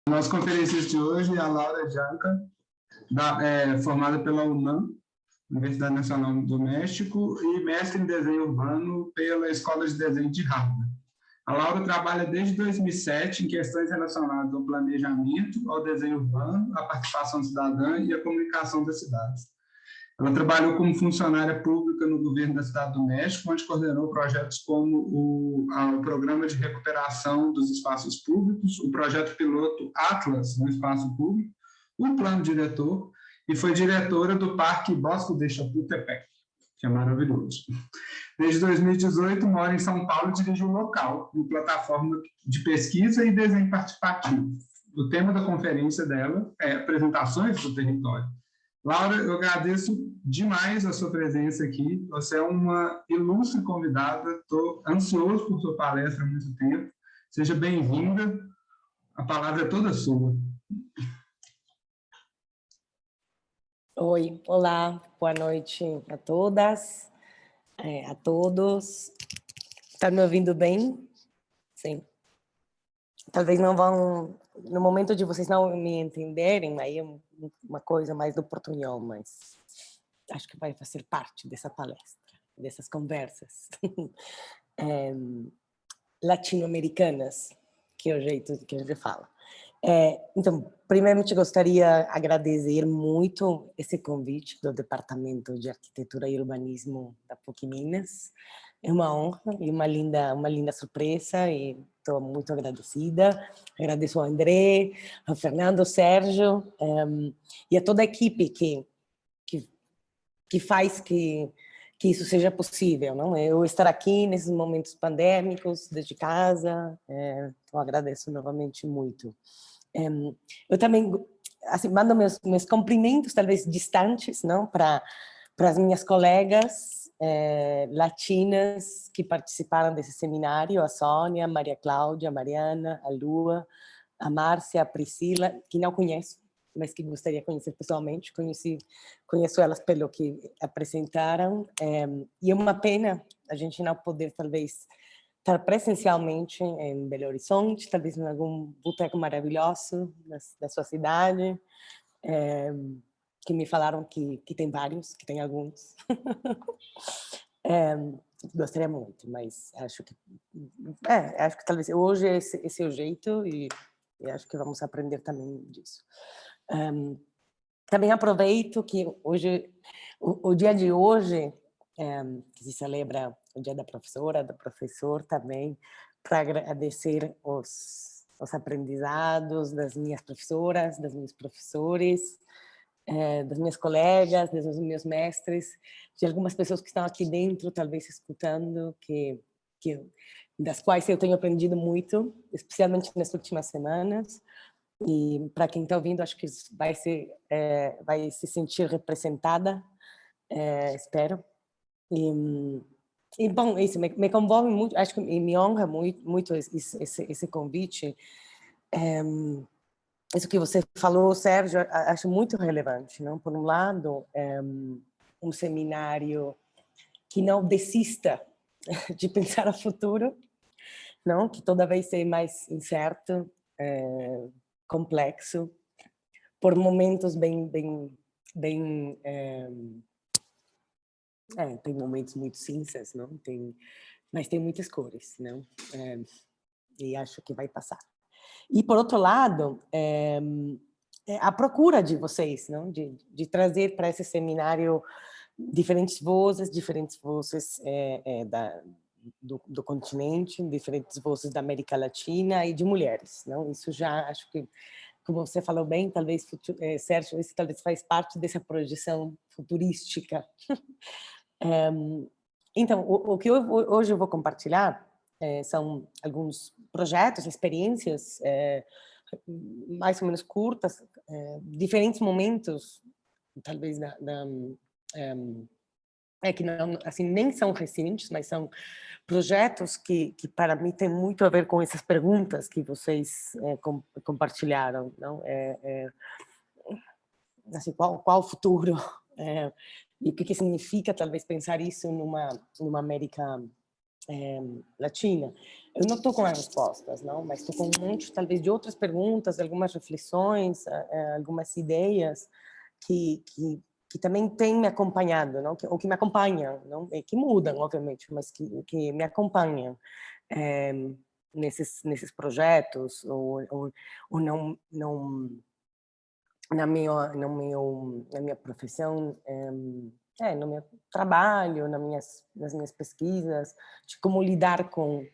Nossa conferencista de hoje é a Laura Janca, formada pela UNAM, Universidade Nacional do México, e mestre em desenho urbano pela Escola de Desenho de Harvard. A Laura trabalha desde 2007 em questões relacionadas ao planejamento, ao desenho urbano, à participação cidadã e à comunicação das cidades. Ela trabalhou como funcionária pública no governo da Cidade do México, onde coordenou projetos como o Programa de Recuperação dos Espaços Públicos, o projeto piloto Atlas no Espaço Público, o Plano Diretor, e foi diretora do Parque Bosque de Chapultepec, que é maravilhoso. Desde 2018, mora em São Paulo e dirige um local, uma plataforma de pesquisa e desenho participativo. O tema da conferência dela é apresentações do território. Laura, eu agradeço demais a sua presença aqui. Você é uma ilustre convidada. Estou ansioso por sua palestra há muito tempo. Seja bem-vinda. A palavra é toda sua. Oi, olá, boa noite a todas, a todos. Está me ouvindo bem? Sim. Talvez não vão, no momento de vocês não me entenderem, aí é uma coisa mais do portunhol, mas acho que vai fazer parte dessa palestra, dessas conversas latino-americanas, que é o jeito que a gente fala. Então, primeiramente, gostaria de agradecer muito esse convite do Departamento de Arquitetura e Urbanismo da PUC Minas. É uma honra e uma linda surpresa, e estou muito agradecida. Agradeço ao André, ao Fernando, ao Sérgio, e a toda a equipe que faz que isso seja possível, não? Eu estar aqui nesses momentos pandêmicos, desde casa, então agradeço novamente muito. Eu também, assim, mando meus cumprimentos, talvez distantes, não, para as minhas colegas latinas que participaram desse seminário, a Sônia, a Maria Cláudia, a Mariana, a Lua, a Márcia, a Priscila, que não conheço, mas que gostaria de conhecer pessoalmente. Conheço elas pelo que apresentaram, e é uma pena a gente não poder, talvez, estar presencialmente em Belo Horizonte, talvez em algum boteco maravilhoso da sua cidade, que me falaram que tem vários, que tem alguns. Gostaria muito, mas acho que talvez hoje esse é o jeito, e acho que vamos aprender também disso. Também aproveito que hoje, o dia de hoje, que se celebra o dia da professora, do professor também, para agradecer os aprendizados das minhas professoras, dos meus professores, das minhas colegas, dos meus mestres, de algumas pessoas que estão aqui dentro, talvez escutando, das quais eu tenho aprendido muito, especialmente nas últimas semanas. E para quem está ouvindo, acho que vai se sentir representada, espero. E bom, isso me comove muito, acho que me honra muito esse convite. Isso que você falou, Sérgio, acho muito relevante, não? Por um lado, um seminário que não desista de pensar o futuro, não? Que toda vez é mais incerto, complexo, por momentos bem tem momentos muito cinzas, não? Mas tem muitas cores, não? E acho que vai passar. E, por outro lado, a procura de vocês, não? De trazer para esse seminário diferentes vozes do continente, diferentes vozes da América Latina e de mulheres, não? Isso já acho que, como você falou bem, talvez, Sérgio, isso talvez faz parte dessa projeção futurística. Então, o que hoje eu vou compartilhar são alguns projetos, experiências mais ou menos curtas, diferentes momentos, talvez que não, assim, nem são recentes, mas são projetos que para mim tem muito a ver com essas perguntas que vocês compartilharam, não? Assim, qual o futuro? E o que significa talvez pensar isso numa América latina, eu não estou com as respostas, não, mas estou com um monte, talvez, de outras perguntas, algumas reflexões, algumas ideias que também têm me acompanhado, não? Ou que me acompanham, não? E que mudam, obviamente, mas que me acompanham nesses projetos, ou não na minha profissão, no meu trabalho, nas minhas pesquisas, de como lidar com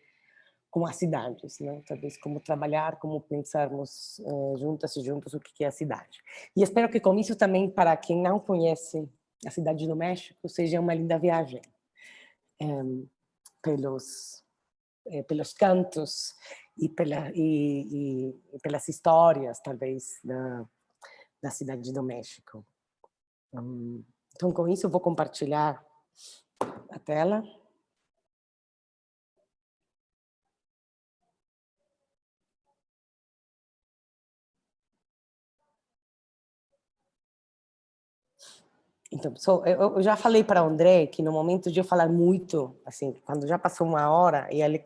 as cidades, né? Talvez como trabalhar, como pensarmos juntas e juntos o que é a cidade. E espero que com isso também, para quem não conhece a cidade do México, seja uma linda viagem pelos cantos e pelas histórias, talvez, da cidade do México. Então, com isso, eu vou compartilhar a tela. Então, eu já falei para o André que no momento de eu falar muito, assim, quando já passou uma hora, e ele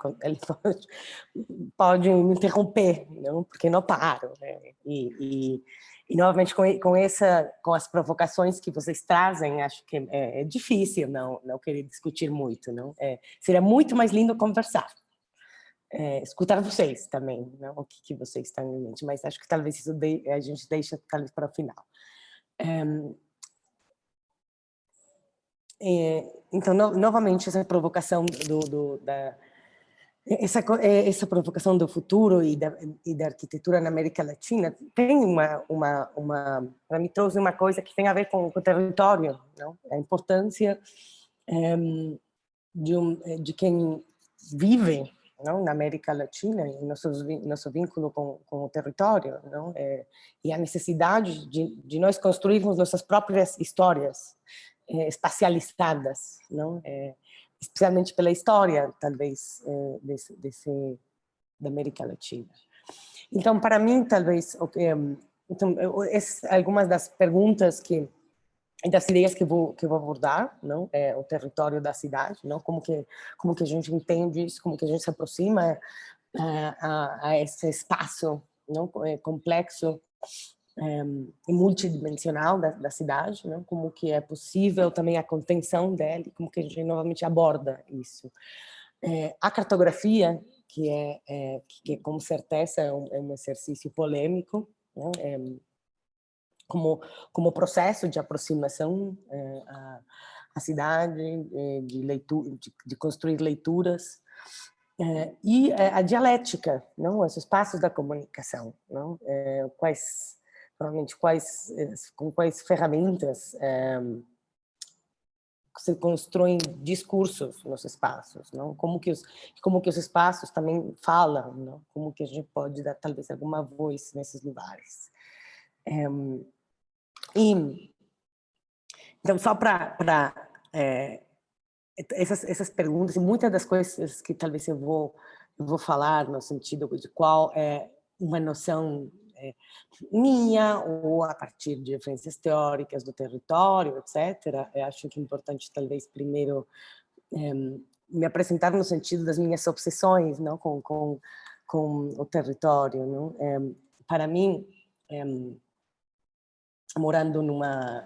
pode me interromper, não? Porque não paro, né? E novamente com as provocações que vocês trazem, acho que é difícil não querer discutir muito, não? Seria muito mais lindo conversar. Escutar vocês também, não? O que vocês estão em mente, mas acho que talvez isso a gente deixa talvez para o final. Então, novamente, essa provocação essa provocação do futuro e da arquitetura na América Latina tem para mim, trouxe uma coisa que tem a ver com o território, não? A importância de quem vive, não, na América Latina, e nosso vínculo com o território, não? E a necessidade de nós construirmos nossas próprias histórias espacializadas, não? Especialmente pela história, talvez, da América Latina. Então, para mim, talvez, algumas das perguntas e das ideias que eu vou abordar, não, o território da cidade, não, como que a gente entende isso, como que a gente se aproxima a esse espaço, não, complexo e multidimensional da cidade, não, como que é possível também a contenção dele, como que a gente novamente aborda isso. A cartografia, que com certeza é um exercício polêmico, não, como processo de aproximação à cidade, de construir leituras, e a dialética, não, os espaços da comunicação, não, com quais ferramentas se constroem discursos nos espaços, não, como que os espaços também falam, não, como que a gente pode dar talvez alguma voz nesses lugares. Então, só para essas perguntas e muitas das coisas que talvez eu vou falar no sentido de qual é uma noção minha ou a partir de referências teóricas do território, etc. Eu acho que é importante talvez primeiro me apresentar no sentido das minhas obsessões, não, com o território, não? Para mim,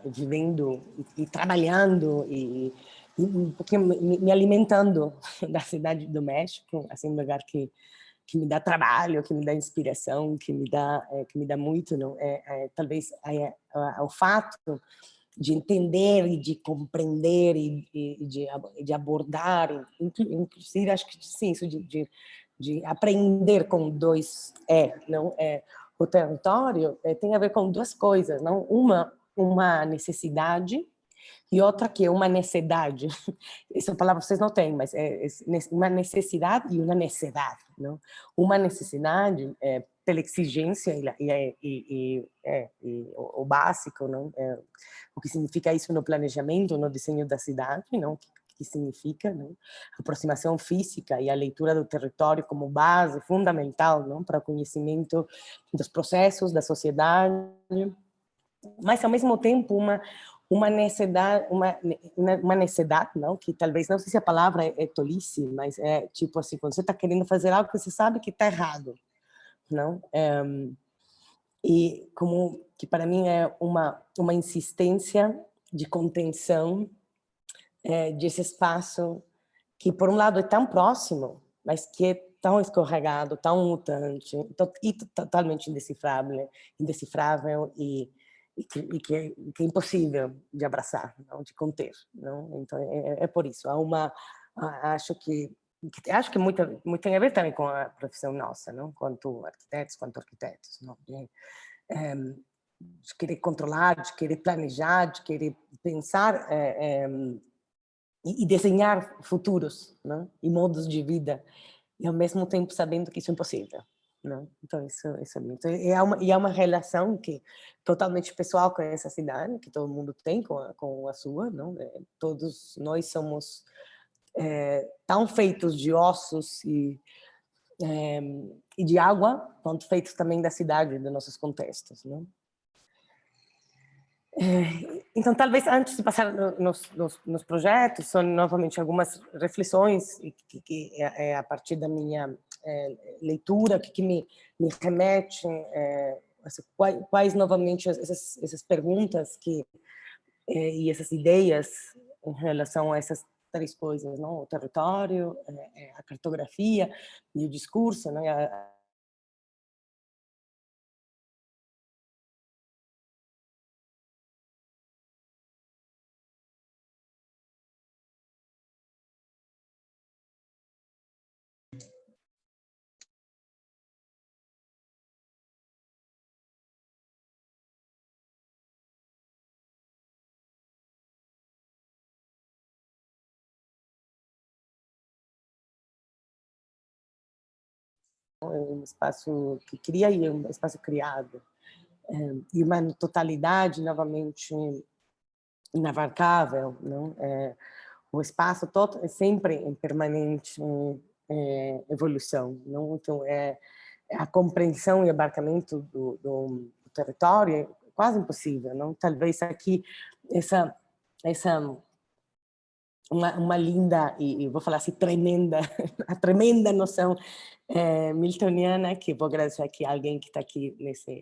vivendo e trabalhando e um pouquinho me alimentando da cidade do México, assim, um lugar que me dá trabalho, que me dá inspiração, que me dá muito, não? Talvez o fato de entender e de compreender e de abordar, inclusive acho que sim, isso de aprender com dois não o território tem a ver com duas coisas, não? Uma necessidade e outra que é uma necessidade. Essa palavra vocês não têm, mas é uma necessidade e uma necessidade, não? Uma necessidade pela exigência e o básico, não? O que significa isso no planejamento, no desenho da cidade, não? Que significa, não? A aproximação física e a leitura do território como base fundamental, não? Para o conhecimento dos processos da sociedade, mas ao mesmo tempo uma necessidade, não, que talvez, não sei se a palavra é tolice, mas é tipo assim, quando você está querendo fazer algo que você sabe que está errado, não? E como que para mim é uma insistência de contenção desse espaço que, por um lado, é tão próximo, mas que é tão escorregado, tão mutante, e totalmente indecifrável que é impossível de abraçar, não, de conter, não? Então é por isso. Acho que muito tem a ver também com a profissão nossa, não? Quanto arquitetos, não? De querer controlar, de querer planejar, de querer pensar e desenhar futuros, não? E modos de vida, e ao mesmo tempo sabendo que isso é impossível, não? Então isso é muito, é uma relação que totalmente pessoal com essa cidade, que todo mundo tem com a sua, não? Todos nós somos tão feitos de ossos e de água, quanto feitos também da cidade, dos nossos contextos, não? Então, talvez antes de passar nos projetos, são novamente algumas reflexões que é a partir da minha leitura, que me remete, quais novamente essas perguntas e essas ideias em relação a essas três coisas, não? O território, a cartografia e o discurso, né? Um espaço que cria e um espaço criado. E uma totalidade, novamente, inabarcável, não? O espaço todo é sempre em permanente evolução, não? Então, a compreensão e abarcamento do território é quase impossível, não? Talvez aqui essa uma linda e vou falar assim tremenda a tremenda noção miltoniana, que vou agradecer aqui a alguém que está aqui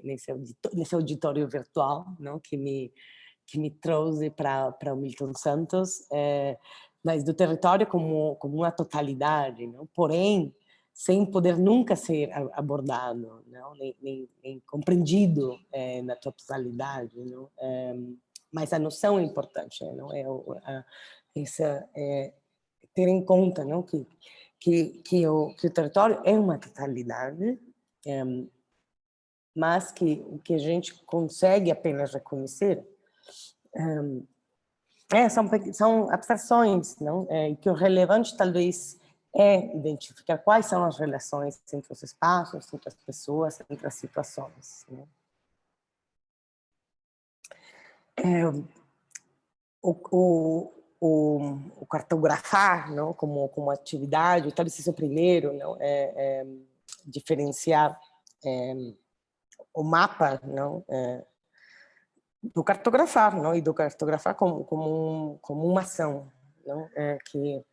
nesse auditório virtual, não, que me trouxe para o Milton Santos, mas do território como uma totalidade, não? Porém sem poder nunca ser abordado, não? Nem compreendido na totalidade, não? Mas a noção é importante, não? Ter em conta, não, que o território é uma totalidade, mas que o que a gente consegue apenas reconhecer são abstrações, não? E que o relevante talvez é identificar quais são as relações entre os espaços, entre as pessoas, entre as situações, né? O cartografar, não, como atividade, talvez seja o primeiro, não, diferenciar o mapa, não, do cartografar, não, e do cartografar como uma ação, não, que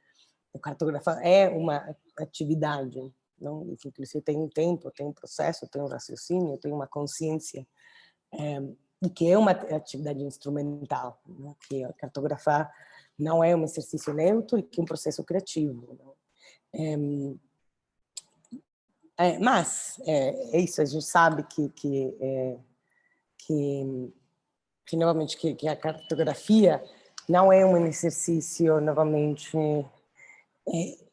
o cartografar é uma atividade, não, que você tem um tempo, tem um processo, tem um raciocínio, tem uma consciência, e que é uma atividade instrumental, né? Que cartografar não é um exercício neutro e que é um processo criativo, mas é isso, a gente sabe que novamente que a cartografia não é um exercício novamente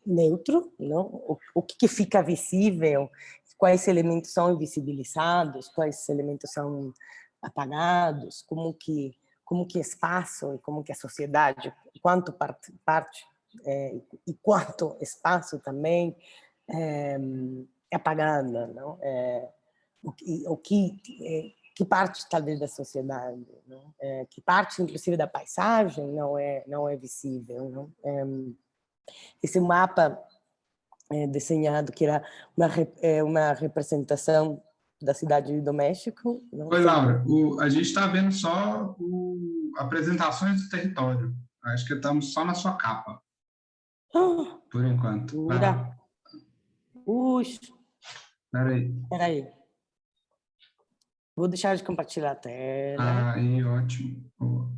neutro, não? O que fica visível, quais elementos são invisibilizados, quais elementos são apagados, como que espaço e como que a sociedade, quanto parte e quanto espaço também é apagada, não? Que parte talvez da sociedade, não? Que parte inclusive da paisagem não é visível, não? Esse mapa desenhado, que era uma representação da cidade do México. Não Oi, sei. Laura. A gente está vendo só apresentações do território. Acho que estamos só na sua capa, Ah, por enquanto. Vai jura? lá. Ux, Espera aí. peraí. Vou deixar de compartilhar a tela. Aí, ótimo. Boa.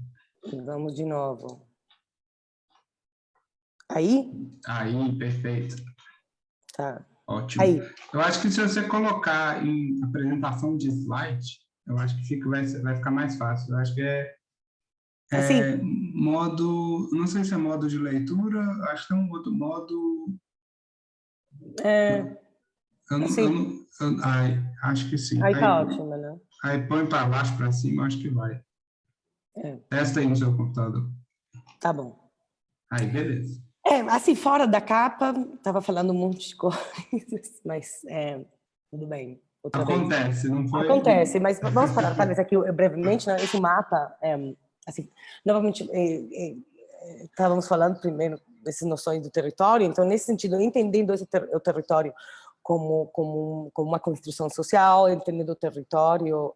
Vamos de novo. Aí? Aí, perfeito. Tá. Ótimo. Aí. Eu acho que se você colocar em apresentação de slide, eu acho que vai ficar mais fácil. Eu acho que é Assim? modo, não sei se é modo de leitura, acho que tem um outro modo. É, assim. Ai, acho que sim. Aí Aí, tá ótimo, né? aí põe para baixo, para cima, acho que vai. É, Testa aí no seu computador. tá bom. Aí, beleza. Assim, fora da capa, tava falando um monte de coisas, mas tudo bem, outra vez. Acontece, não foi? Acontece, mas vamos parar, talvez aqui brevemente, né? Esse mapa, assim, novamente, estávamos falando primeiro dessas noções do território, então, nesse sentido, entendendo o território como uma construção social, entendendo o território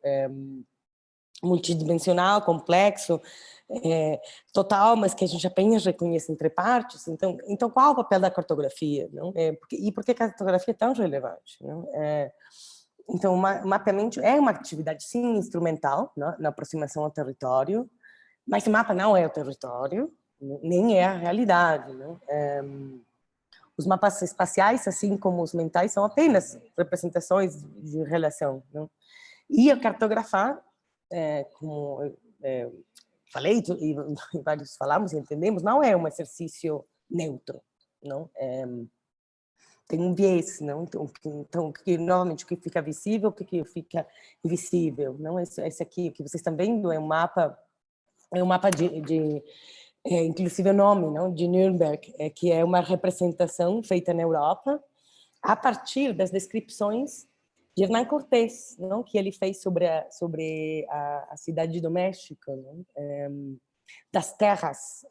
multidimensional, complexo, total, mas que a gente apenas reconhece entre partes. Então qual é o papel da cartografia? Não? E por que a cartografia é tão relevante? Não? Então, o mapeamento é uma atividade, sim, instrumental, não? Na aproximação ao território, mas o mapa não é o território, nem é a realidade. Não? Os mapas espaciais, assim como os mentais, são apenas representações de relação. Não? E a cartografar, como falei, e vários falamos e entendemos, não é um exercício neutro, não? Tem um viés, não? Então novamente, o que fica visível, o que fica invisível, não? Esse aqui, o que vocês estão vendo, é um mapa inclusive o nome, não? De Nuremberg, que é uma representação feita na Europa a partir das descrições de Hernán Cortés, não? Que ele fez sobre a cidade do México, não? Das terras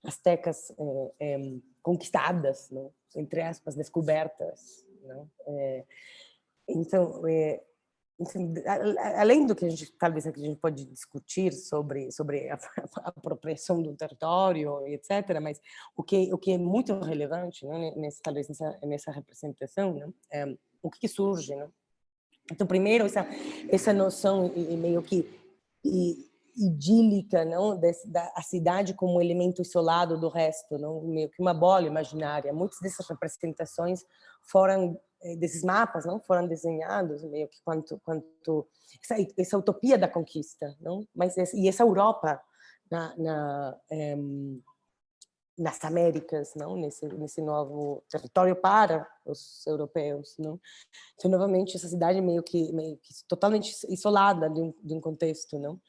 astecas conquistadas, não? Entre aspas, descobertas. Não? Então, além do que a gente talvez a gente pode discutir sobre a apropriação do território, etc., mas o que é muito relevante, né, talvez nessa representação, né, o que surge, né? Então, primeiro, essa noção meio que idílica, não, da cidade como elemento isolado do resto, não, meio que uma bola imaginária. Muitas dessas representações foram desses mapas, não, foram desenhados meio que quanto essa utopia da conquista, não, mas essa Europa nas Américas, não, nesse novo território para os europeus, não. Então, novamente, essa cidade meio que totalmente isolada de um contexto, não?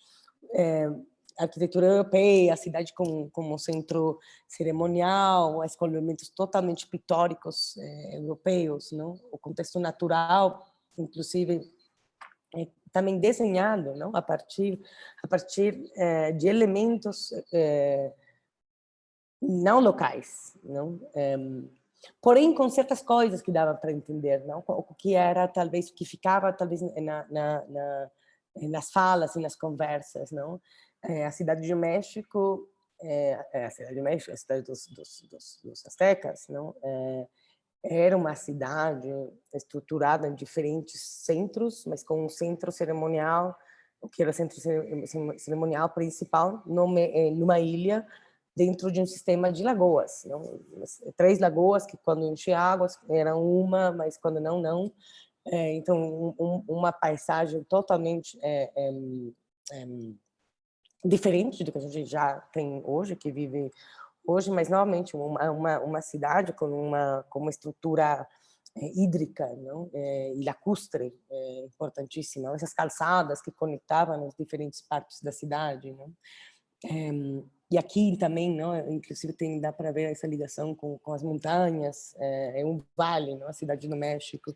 A arquitetura europeia, a cidade como um centro cerimonial, com elementos totalmente pictóricos europeus, não? O contexto natural, inclusive, também desenhado, não? A partir de elementos não locais, não? Porém, com certas coisas que dava para entender, não? O que era talvez o que ficava talvez nas falas e nas conversas, não? A cidade de México, a cidade de México, a cidade dos astecas, não? Era uma cidade estruturada em diferentes centros, mas com um centro cerimonial, o que era o centro cerimonial principal, numa ilha dentro de um sistema de lagoas, não? 3 lagoas que quando enchia água eram uma, mas quando não. Então uma paisagem totalmente diferente do que a gente já tem hoje, que vive hoje, mas novamente uma cidade com uma estrutura hídrica, não? E lacustre, importantíssima, essas calçadas que conectavam as diferentes partes da cidade, não? E aqui também, não, inclusive dá para ver essa ligação com as montanhas, é um vale, não, a cidade do México.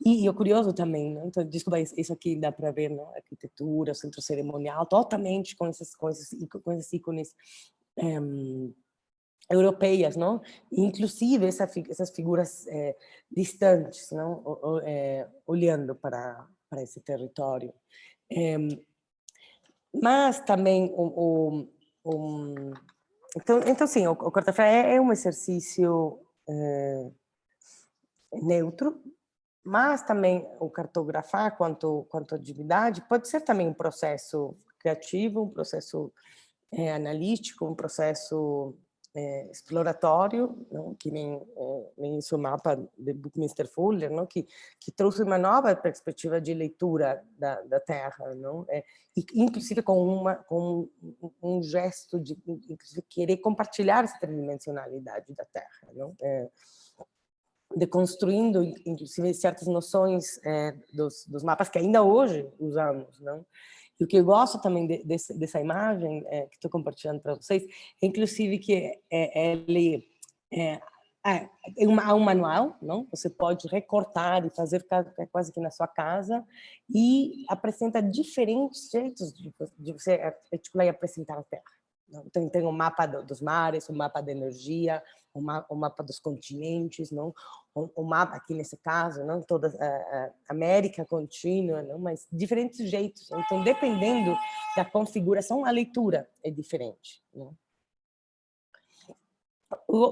E o curioso também, não, então, desculpa, isso aqui dá para ver, não, a arquitetura, o centro cerimonial, totalmente com esses ícones europeias, não? Inclusive essas figuras distantes, não, olhando para esse território. Mas também então sim, o cartografia é um exercício neutro, mas também o cartografar quanto atividade pode ser também um processo criativo, um processo analítico, um processo exploratório, não? Que nem esse mapa de Buckminster Fuller, não? Que trouxe uma nova perspectiva de leitura da Terra, não? E inclusive com um gesto de querer compartilhar essa tridimensionalidade da Terra, não? Deconstruindo, inclusive, certas noções dos mapas que ainda hoje usamos, não? E o que eu gosto também dessa imagem que estou compartilhando para vocês, é inclusive que ele há um manual, não? Você pode recortar e fazer quase que na sua casa, e apresenta diferentes jeitos de você articular e apresentar a Terra. Então, tem o mapa dos mares, o mapa da energia, o mapa dos continentes, não? O mapa, aqui nesse caso, não? Toda a América contínua, não? Mas diferentes jeitos. Então, dependendo da configuração, a leitura é diferente. Não?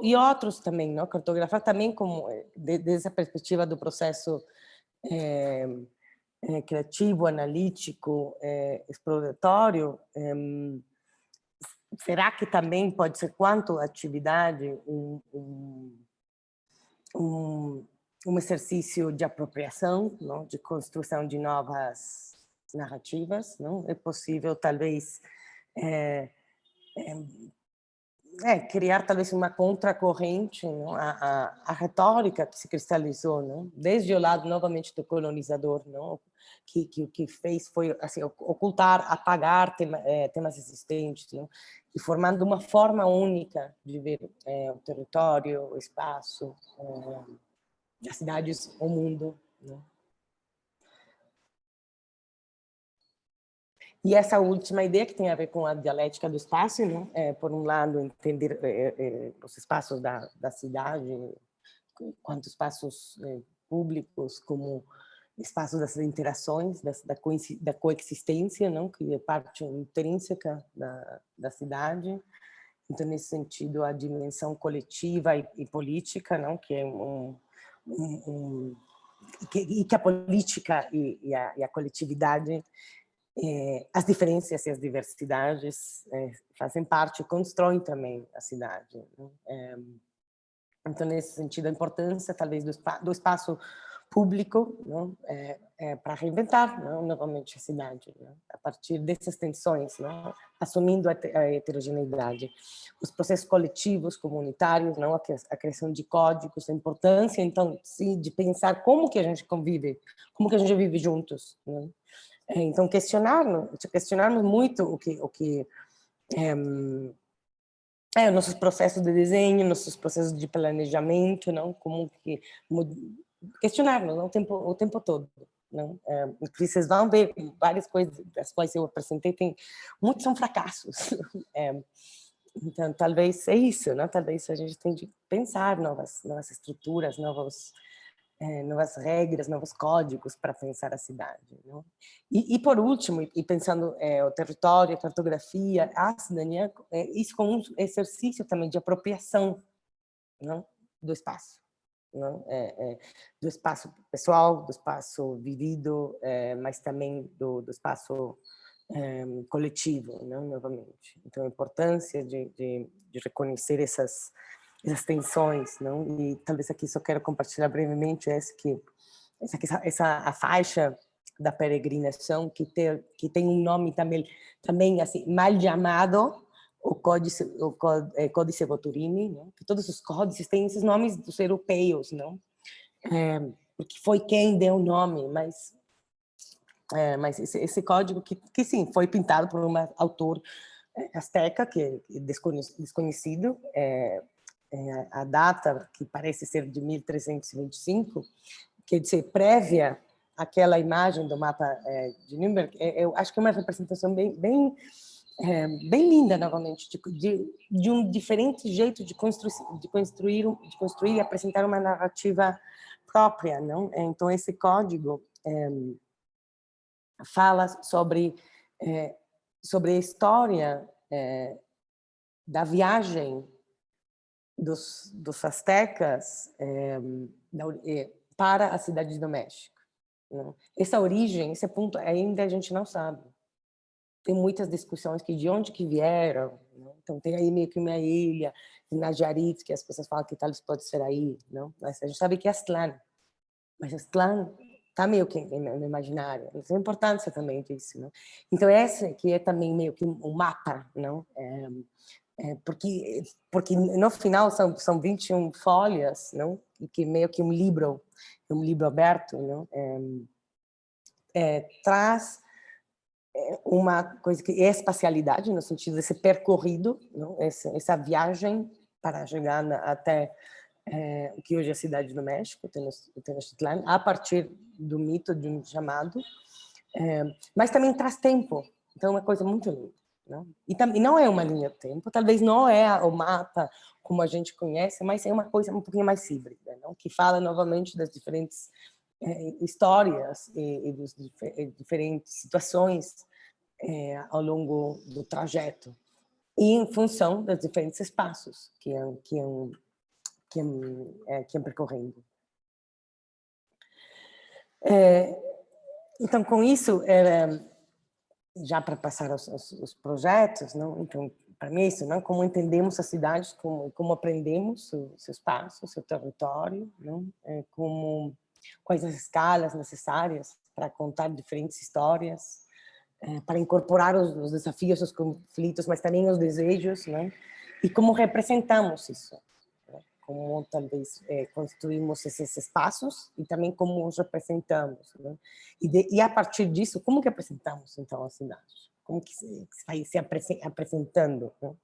E outros também, não? Cartografar também, como desde a perspectiva do processo criativo, analítico, exploratório, será que também pode ser, quanto atividade, um exercício de apropriação, não? De construção de novas narrativas? Não? É possível, talvez, criar talvez uma contracorrente, não? A retórica que se cristalizou, não? Desde o lado, novamente, do colonizador, não? Que o que fez foi assim, ocultar, apagar temas existentes, não? E formando uma forma única de ver o território, o espaço, as cidades, o mundo, não? E essa última ideia, que tem a ver com a dialética do espaço, né? Por um lado, entender os espaços da cidade, quanto espaços públicos, como espaço das interações, da coexistência, não? Que é parte intrínseca da cidade. Então, nesse sentido, a dimensão coletiva e política, não? Que é que a política e a coletividade, as diferenças e as diversidades fazem parte, constroem também a cidade, né? Então, nesse sentido, a importância, talvez, do espaço público, não? Para reinventar, não? Novamente a cidade, não? A partir dessas tensões, não? Assumindo a heterogeneidade. Os processos coletivos, comunitários, não? A criação de códigos, a importância, então, sim, de pensar como que a gente convive, como que a gente vive juntos, não? Então, questionarmos muito o que nossos processos de desenho, nossos processos de planejamento, não? Como que questionarmos, não? O tempo todo, não? Vocês vão ver várias coisas das quais eu apresentei, muitos são fracassos. Então, talvez é isso, não? Talvez a gente tem de pensar novas estruturas, novas regras, novos códigos para pensar a cidade, não? E por último, e pensando o território, a cartografia, a cidadania, isso como um exercício também de apropriação, não? Do espaço, não? Do espaço pessoal, do espaço vivido, mas também do espaço coletivo, não? Novamente. Então, a importância de reconhecer essas tensões, não? E talvez aqui só quero compartilhar brevemente a faixa da peregrinação, que tem um nome também assim, mal chamado, o Códice Boturini, não? Que todos os códices têm esses nomes dos europeus, não? Porque foi quem deu o nome, mas esse código que sim, foi pintado por um autor asteca, que é desconhecido, a data, que parece ser de 1325, quer dizer, prévia àquela imagem do mapa de Nuremberg, eu acho que é uma representação bem linda, novamente, de um diferente jeito de construir e apresentar uma narrativa própria, não? Então, esse código fala sobre a história da viagem dos astecas para a cidade do México, né? Essa origem, esse ponto, ainda a gente não sabe. Tem muitas discussões que de onde que vieram, né? Então tem aí meio que uma ilha, Nayarit, que as pessoas falam que talvez pode ser aí, não? Mas a gente sabe que é Aztlán, mas Aztlán está meio que no imaginário. Isso é a importância também disso, não? Então esse que é também meio que um mapa, não? Porque no final são 21 folhas, não? E que meio que um livro aberto, não? Traz uma coisa que é espacialidade, no sentido de ser percorrido, não? Essa viagem para chegar até o que hoje é a cidade do México, Tenochtitlan, a partir do mito de um chamado, mas também traz tempo, então é uma coisa muito linda. Não? E não é uma linha de tempo, talvez não é o mapa como a gente conhece, mas é uma coisa um pouquinho mais híbrida, não? Que fala novamente das diferentes histórias e das diferentes situações ao longo do trajeto, e em função dos diferentes espaços que iam percorrendo. Então, com isso, já para passar aos projetos, não? Então, para mim, isso, não? Como entendemos as cidades, como aprendemos o seu espaço, o seu território, não? Quais as escalas necessárias para contar diferentes histórias, para incorporar os desafios, os conflitos, mas também os desejos, não? E como representamos isso, né? Como talvez construímos esses espaços e também como os representamos, né? E a partir disso, como que apresentamos então a cidade? Como que se vai se apresentando, né?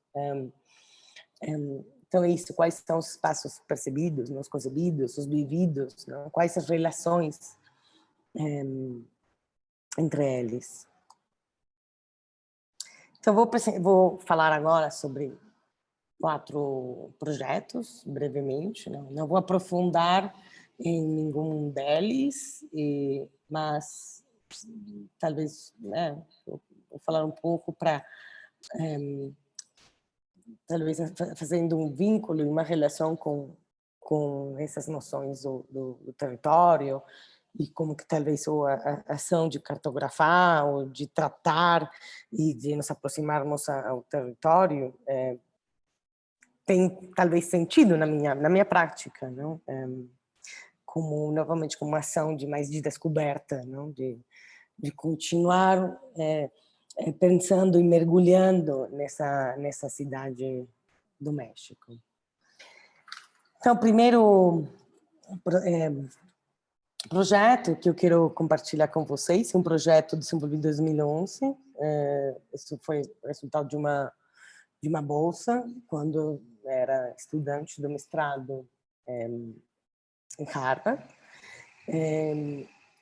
Então é isso, quais são os espaços percebidos, os concebidos, os vividos, né? Quais as relações entre eles. Então vou falar agora sobre 4 projetos, brevemente, não vou aprofundar em nenhum deles, mas talvez vou falar um pouco para talvez fazendo um vínculo e uma relação com essas noções do território, e como que talvez a ação de cartografar ou de tratar e de nos aproximarmos ao território tem talvez sentido na minha prática, não? Como novamente como uma ação de descoberta, não? De continuar pensando e mergulhando nessa cidade do México. Então, o primeiro projeto que eu quero compartilhar com vocês é um projeto desenvolvido em 2011. Isso foi resultado de uma bolsa quando era estudante do mestrado em Harvard.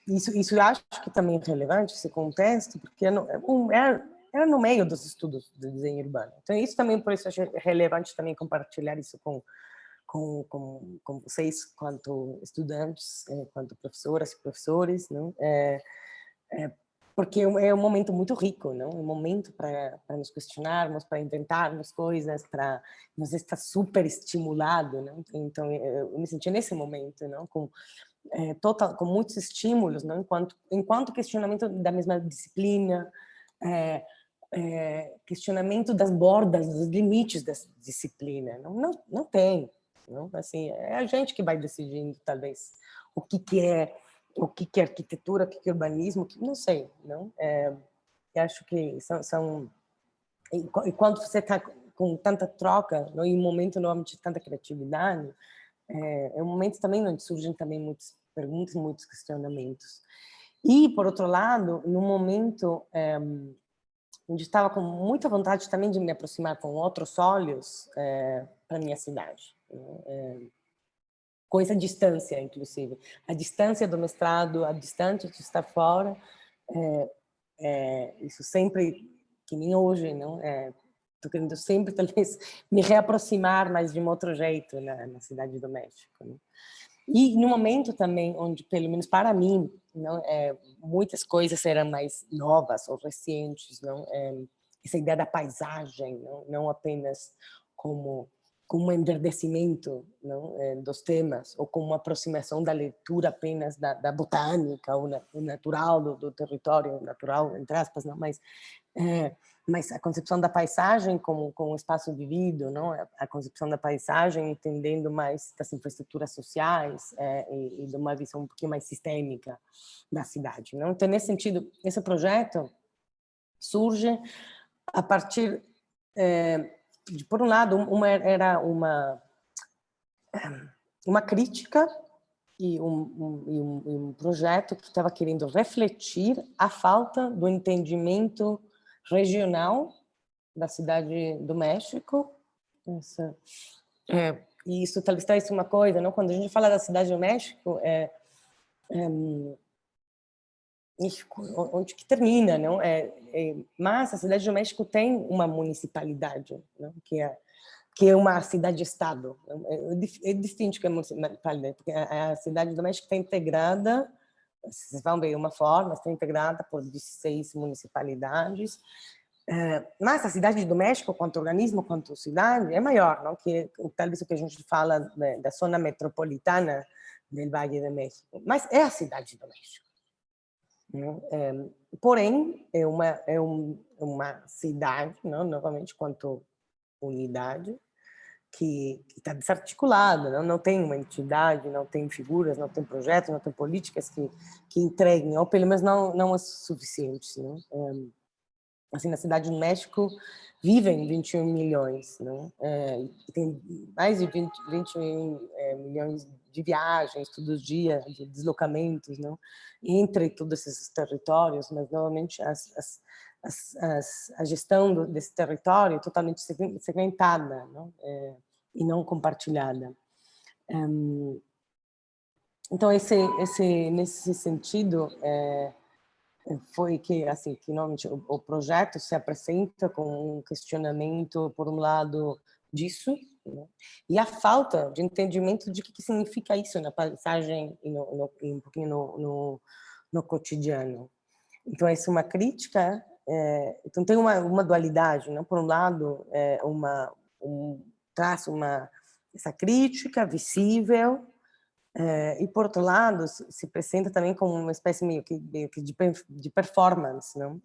Isso eu acho que também é relevante, esse contexto, porque era no meio dos estudos de desenho urbano. Então, isso também, por isso, eu acho relevante também compartilhar isso com vocês, quanto estudantes, quanto professoras e professores, não? Porque é um momento muito rico, não? Um momento para nos questionarmos, para inventarmos coisas, para nos estar super estimulado, não? Então, eu me senti nesse momento, não? Com muitos estímulos, não? Enquanto questionamento da mesma disciplina, questionamento das bordas, dos limites da disciplina. Não tem. Não? Assim, é a gente que vai decidindo, talvez, o que é arquitetura, o que é urbanismo, não sei. Não? Eu acho que e quando você está com tanta troca, não? Em um momento normalmente de tanta criatividade, é um momento também onde surgem também muitas perguntas, muitos questionamentos. E, por outro lado, num momento onde estava com muita vontade também de me aproximar com outros olhos para a minha cidade. Com essa distância, inclusive. A distância do mestrado, a distância de estar fora, isso sempre, que nem hoje, não? Estou querendo sempre, talvez, me reaproximar, mas de um outro jeito na cidade do México. Né? E no momento também onde, pelo menos para mim, não, muitas coisas eram mais novas ou recentes, não? Essa ideia da paisagem, não apenas como um enverdecimento, não, dos temas, ou como uma aproximação da leitura apenas da botânica, ou o natural do território, natural, entre aspas, não? Mas a concepção da paisagem como um espaço vivido, não? A concepção da paisagem entendendo mais das infraestruturas sociais e de uma visão um pouquinho mais sistêmica da cidade, não? Então, nesse sentido, esse projeto surge a partir de, por um lado, era uma crítica e um projeto que estava querendo refletir a falta do entendimento regional da cidade do México. E isso talvez traz uma coisa, não? Quando a gente fala da cidade do México, onde que termina, não? Mas a cidade do México tem uma municipalidade, não? Que é uma cidade-estado. É distinto que a municipalidade, porque a cidade do México está integrada, vocês vão ver uma forma, está integrada por 16 municipalidades, mas a cidade do México, quanto organismo, quanto cidade, é maior, não? Que talvez o que a gente fala da zona metropolitana do Vale do México, mas é a cidade do México. Porém, é uma cidade, não? Novamente, quanto unidade, que está desarticulada, não tem uma entidade, não tem figuras, não tem projetos, não tem políticas que entreguem, ou pelo menos não as suficientes. Não? Assim, na cidade do México vivem 21 milhões, não? Tem mais de 21 milhões de viagens todos os dias, de deslocamentos, não? Entre todos esses territórios, mas normalmente a gestão desse território é totalmente segmentada, não? E não compartilhada. Então, nesse sentido, foi que, assim, que normalmente o projeto se apresenta com um questionamento, por um lado, disso, né? E a falta de entendimento de que significa isso na paisagem e um pouquinho no cotidiano. Então, essa é uma crítica. Então, tem uma dualidade, né? Por um lado, traça essa crítica visível, e, por outro lado, se apresenta também como uma espécie meio que de performance, não?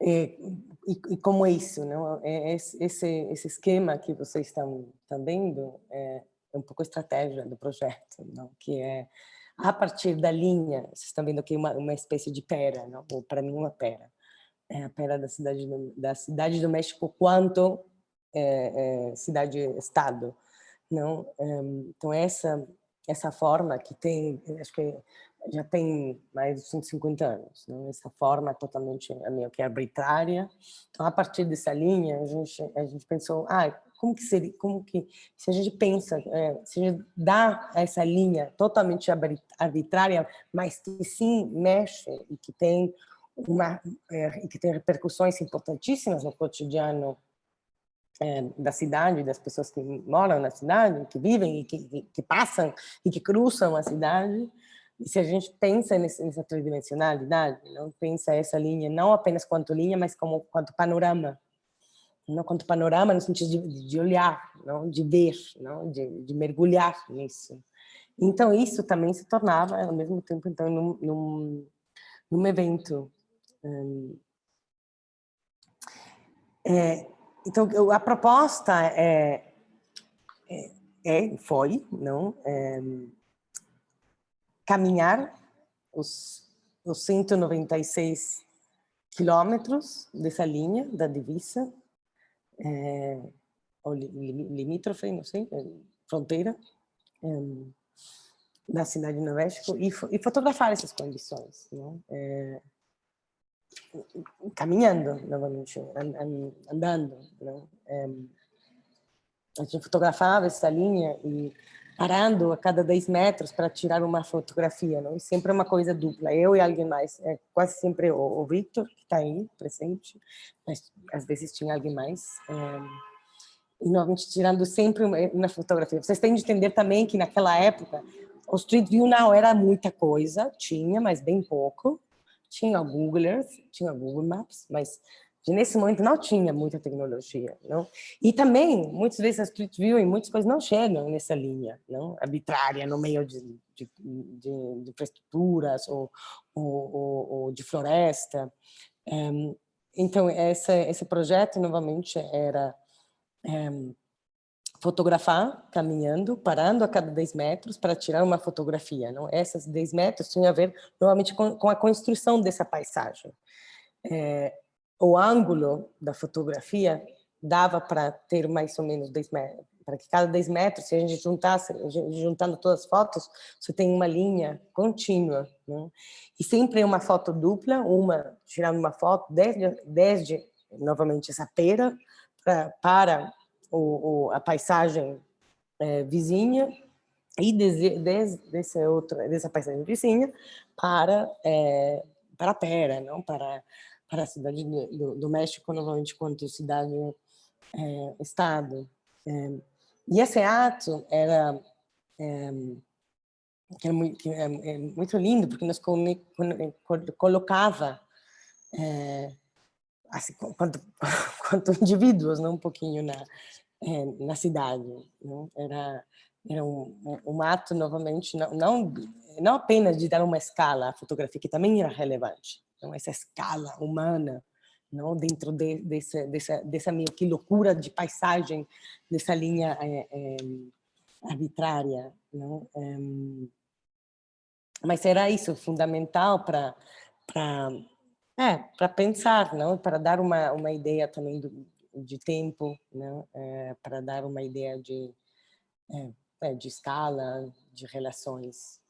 E como isso, não? Esse esquema que vocês estão vendo é um pouco a estratégia do projeto, não? Que é, a partir da linha, vocês estão vendo aqui uma espécie de pera, não? Ou, para mim, uma pera. É a pera da cidade do México quanto cidade-estado. Não? Então, essa forma que tem, acho que já tem mais de 150 anos, não? Essa forma totalmente meio que arbitrária. Então, a partir dessa linha, a gente pensou, como que seria, se a gente pensa, se a gente dá essa linha totalmente arbitrária, mas que sim mexe e que tem repercussões importantíssimas no cotidiano da cidade, das pessoas que moram na cidade, que vivem e que passam e que cruzam a cidade. E se a gente pensa nessa tridimensionalidade, não pensa essa linha não apenas quanto linha, mas quanto panorama, não quanto panorama no sentido de olhar, não, de ver, não, de mergulhar nisso. Então isso também se tornava ao mesmo tempo então num evento. Então, a proposta foi, não, caminhar os 196 quilômetros dessa linha da divisa, ou limítrofe, não sei, fronteira, da cidade do México, e fotografar essas condições, não? Caminhando, novamente, andando, não? A gente fotografava essa linha e parando a cada 10 metros para tirar uma fotografia, não? E sempre uma coisa dupla, eu e alguém mais, quase sempre o Victor, que está aí, presente, mas às vezes tinha alguém mais. e novamente tirando sempre uma fotografia. Vocês têm de entender também que naquela época o Street View não era muita coisa, tinha, mas bem pouco. Tinha o Google Earth, tinha o Google Maps, mas nesse momento não tinha muita tecnologia, não? E também, muitas vezes, a Street View e muitas coisas não chegam nessa linha, não? Arbitrária, no meio de infraestruturas ou de floresta. Então, esse projeto, novamente, era fotografar caminhando, parando a cada 10 metros para tirar uma fotografia. Não? Essas 10 metros tinham a ver, novamente, com a construção dessa paisagem. O ângulo da fotografia dava para ter mais ou menos 10 metros, para que cada 10 metros, se a gente juntasse, juntando todas as fotos, você tem uma linha contínua. Né? E sempre uma foto dupla, uma tirando uma foto desde novamente, essa pera para a paisagem vizinha e dessa paisagem vizinha para a pera, não para a cidade do México, novamente, quanto cidade-estado. E esse ato era muito lindo, porque nos colocava assim, quanto indivíduos, não, um pouquinho na cidade. Não? Era um ato, novamente, não apenas de dar uma escala à fotografia, que também era relevante, não? Essa escala humana, não? Dentro dessa meio que loucura de paisagem, dessa linha arbitrária. Não? Mas era isso, fundamental para pensar, não? Para dar uma ideia também de tempo, não? Para dar uma ideia de escala, de relações.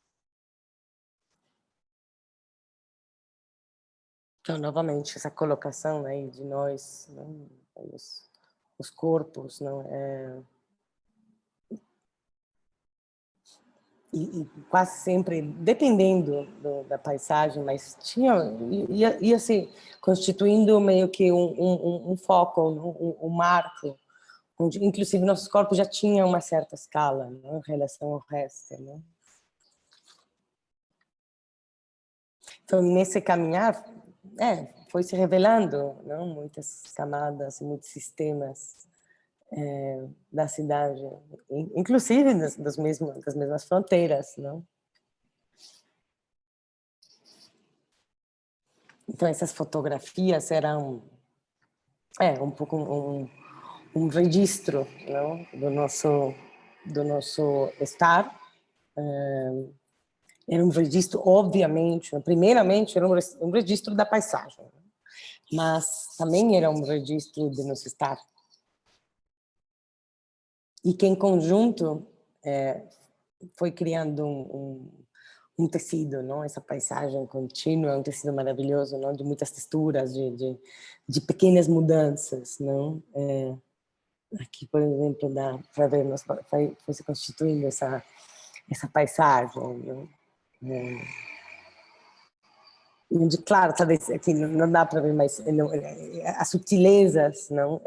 Então, novamente, essa colocação aí de nós, não? Os corpos, não? E quase sempre, dependendo da paisagem, mas ia se constituindo meio que um foco, um marco, onde, inclusive, nossos corpos já tinham uma certa escala, né, em relação ao resto. Né? Então, nesse caminhar, foi se revelando, não? Muitas camadas, muitos sistemas da cidade, inclusive das mesmas fronteiras, não? Então essas fotografias eram um pouco um registro, não? do nosso estar. Era um registro, obviamente, primeiramente era um registro da paisagem, mas também era um registro do nosso estar. E que, em conjunto, foi criando um tecido, não? Essa paisagem contínua, um tecido maravilhoso, não? De muitas texturas, de pequenas mudanças, não? Aqui, por exemplo, dá para ver, foi se constituindo essa paisagem, não? Onde, claro, talvez aqui não dá para ver, mas as sutilezas, não?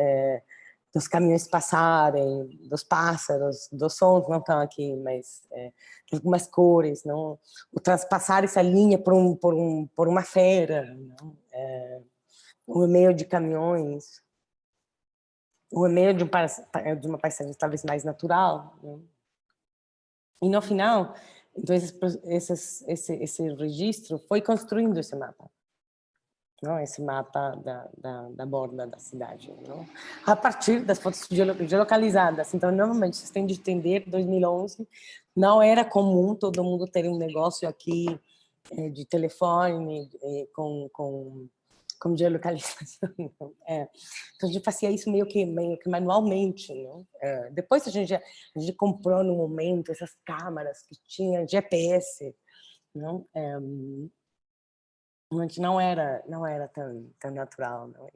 Dos caminhões passarem, dos pássaros, dos sons não estão aqui, mas algumas cores, não? O transpassar essa linha por uma feira, não? O meio de caminhões, o meio de uma paisagem talvez mais natural, não? E no final, então esse registro foi construindo esse mapa. Não, esse mapa da borda da cidade, não? A partir das fotos geolocalizadas. Então, normalmente, vocês têm de entender, 2011, não era comum todo mundo ter um negócio aqui de telefone com geolocalização. Então, a gente fazia isso meio que manualmente. Não? Depois a gente comprou no momento essas câmaras que tinham GPS, não? Antes não era tão natural, não?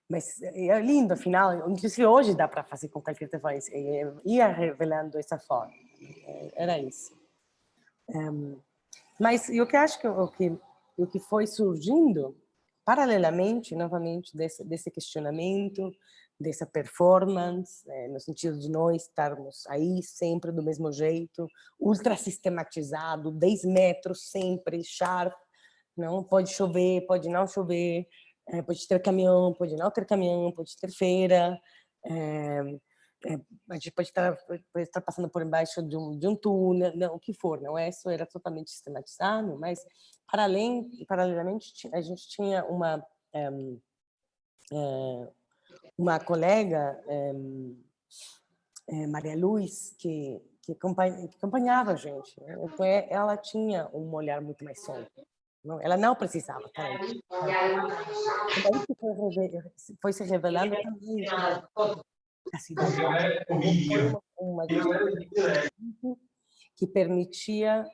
Mas é lindo, afinal, inclusive hoje dá para fazer com qualquer telefone, ia revelando essa forma, era isso. Mas eu que acho que o que foi surgindo, paralelamente, novamente, desse questionamento, dessa performance, no sentido de nós estarmos aí sempre do mesmo jeito, ultra sistematizado, 10 metros sempre, sharp, não pode chover, pode não chover, pode ter caminhão, pode não ter caminhão, pode ter feira, a gente pode estar passando por embaixo de um túnel, não, o que for, não é? Isso era totalmente sistematizado, mas paralelamente a gente tinha uma colega, Maria Luz, que acompanhava a gente, né? Então ela tinha um olhar muito mais solto. Não, ela não precisava estar aí. Daí que foi se revelando também a cidade foi uma gestão que permitia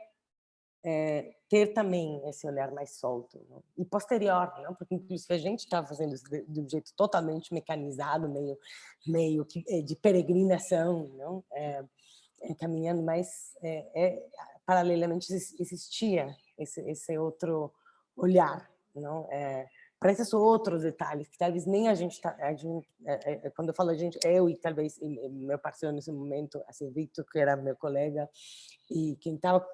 ter também esse olhar mais solto, não? E posterior, não? Porque inclusive a gente estava fazendo isso de um jeito totalmente mecanizado, meio que de peregrinação, não? Caminhando, mas paralelamente existia esse outro olhar, não? Para esses outros detalhes que talvez nem a gente quando eu falo a gente, eu e talvez meu parceiro nesse momento, assim, Victor, que era meu colega e quem estava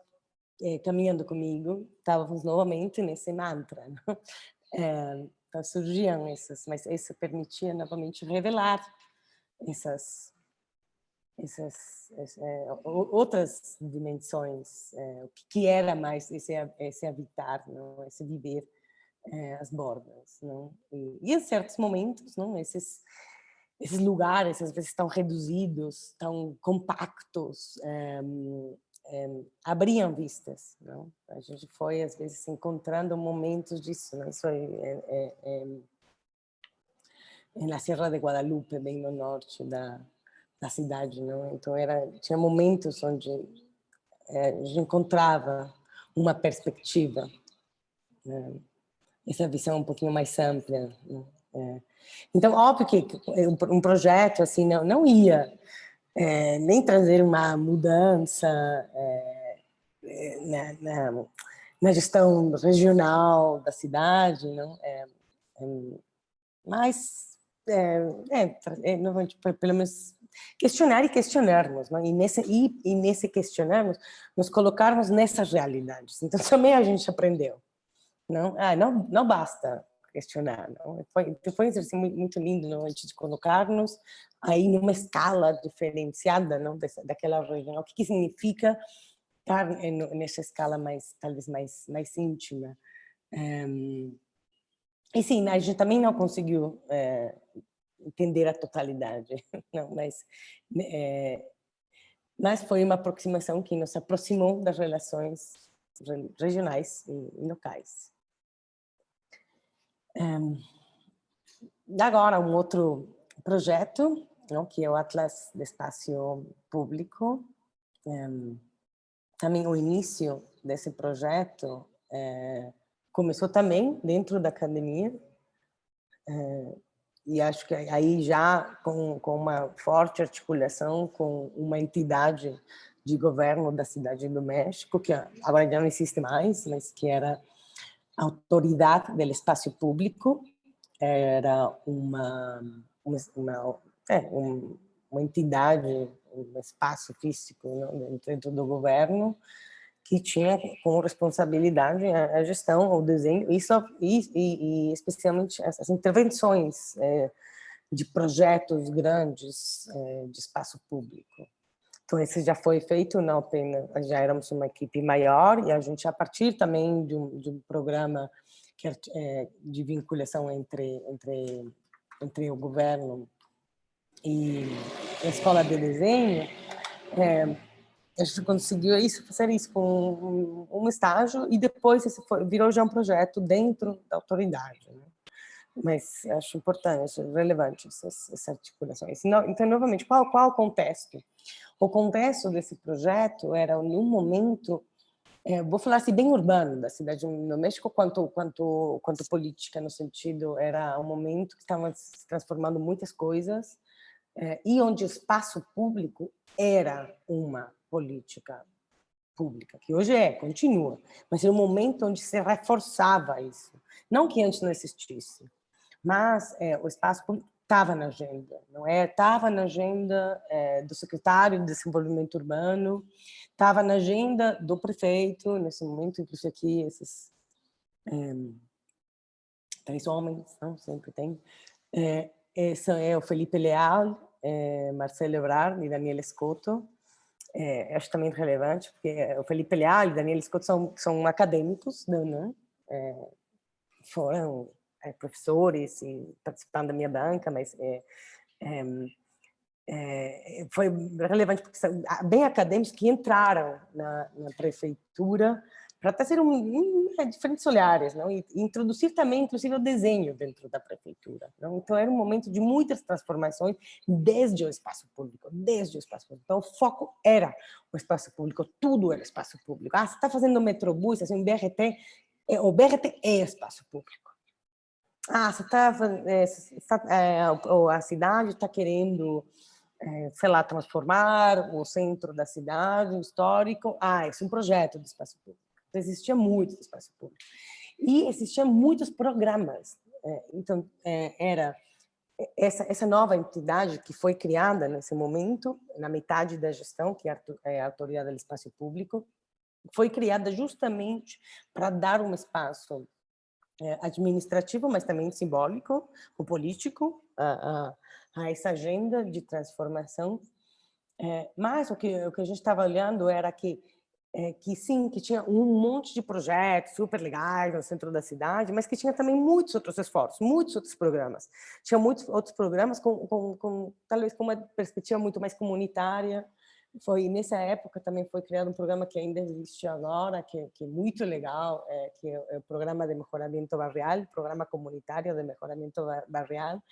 caminhando comigo, estávamos novamente nesse mantra, não? Então surgiam mas isso permitia novamente revelar essas outras dimensões, o que era mais esse habitar, não? Esse viver as bordas, não? E em certos momentos, não? Esses lugares às vezes tão reduzidos, tão compactos, abriam vistas, não? A gente foi às vezes encontrando momentos disso, não? Isso na Serra de Guadalupe, bem no norte da cidade, não? Então tinha momentos onde a gente encontrava uma perspectiva, né? Essa visão um pouquinho mais ampla, né? Então, óbvio que um projeto assim não ia nem trazer uma mudança na gestão regional da cidade, não? Mas novamente, pelo menos questionar e questionarmos, não? E nesse questionarmos, nos colocarmos nessas realidades. Então também a gente aprendeu, não? Não basta questionar, não? Foi um exercício muito lindo, não? A gente colocar-nos aí numa escala diferenciada, não? Daquela região. O que significa estar nessa escala talvez mais íntima? E sim, a gente também não conseguiu entender a totalidade, não, mas foi uma aproximação que nos aproximou das relações regionais e locais. Agora, um outro projeto, não, que é o Atlas de Espaço Público. Também o início desse projeto começou também dentro da academia, e acho que aí já com uma forte articulação com uma entidade de governo da Cidade do México, que agora já não existe mais, mas que era a Autoridade do Espaço Público, era uma entidade, um espaço físico, não, dentro do governo, que tinha como responsabilidade a gestão, o desenho, e especialmente as intervenções de projetos grandes de espaço público. Então, esse já foi feito, não apenas, já éramos uma equipe maior, e a gente, a partir também de um programa que de vinculação entre o governo e a escola de desenho, a gente conseguiu fazer isso com um estágio, e depois virou já um projeto dentro da autoridade, né? Mas acho importante, relevante essa articulação. Então, novamente, qual o contexto? O contexto desse projeto era num momento, vou falar assim, bem urbano da cidade do México, quanto política, no sentido, era um momento que estava se transformando muitas coisas, e onde o espaço público era uma política pública, que hoje continua, mas era um momento onde se reforçava isso. Não que antes não existisse, mas o espaço público estava na agenda, não é? Estava na agenda do secretário de Desenvolvimento Urbano, estava na agenda do prefeito, nesse momento, inclusive aqui, esses 3 homens, não? Sempre tem. Esse é o Felipe Leal, Marcelo Ebrard e Daniel Escoto. Acho também relevante, porque o Felipe Leal e Daniel Escoto são acadêmicos, né? Foram professores e participando da minha banca, mas foi relevante porque são bem acadêmicos que entraram na prefeitura para trazer diferentes olhares, não? E introduzir também, inclusive, o desenho dentro da prefeitura. Não? Então, era um momento de muitas transformações desde o espaço público, Então, o foco era o espaço público, tudo era espaço público. Você está fazendo metrobus, assim, um BRT, o BRT é espaço público. Você a cidade está querendo, sei lá, transformar o centro da cidade, o histórico. Esse é um projeto de espaço público. Então, existia muito espaço público. E existiam muitos programas. Então, era essa nova entidade que foi criada nesse momento, na metade da gestão, que é a Autoridade do Espaço Público, foi criada justamente para dar um espaço administrativo, mas também simbólico ou político a essa agenda de transformação. Mas o que a gente estava olhando era que sim, que tinha um monte de projetos super legais no centro da cidade, mas que tinha também muitos outros esforços, muitos outros programas. Tinha muitos outros programas talvez com uma perspectiva muito mais comunitária. Nessa época também foi criado um programa que ainda existe agora, que é muito legal, que é o Programa de Melhoramento Barrial, Programa Comunitário de Melhoramento Barrial,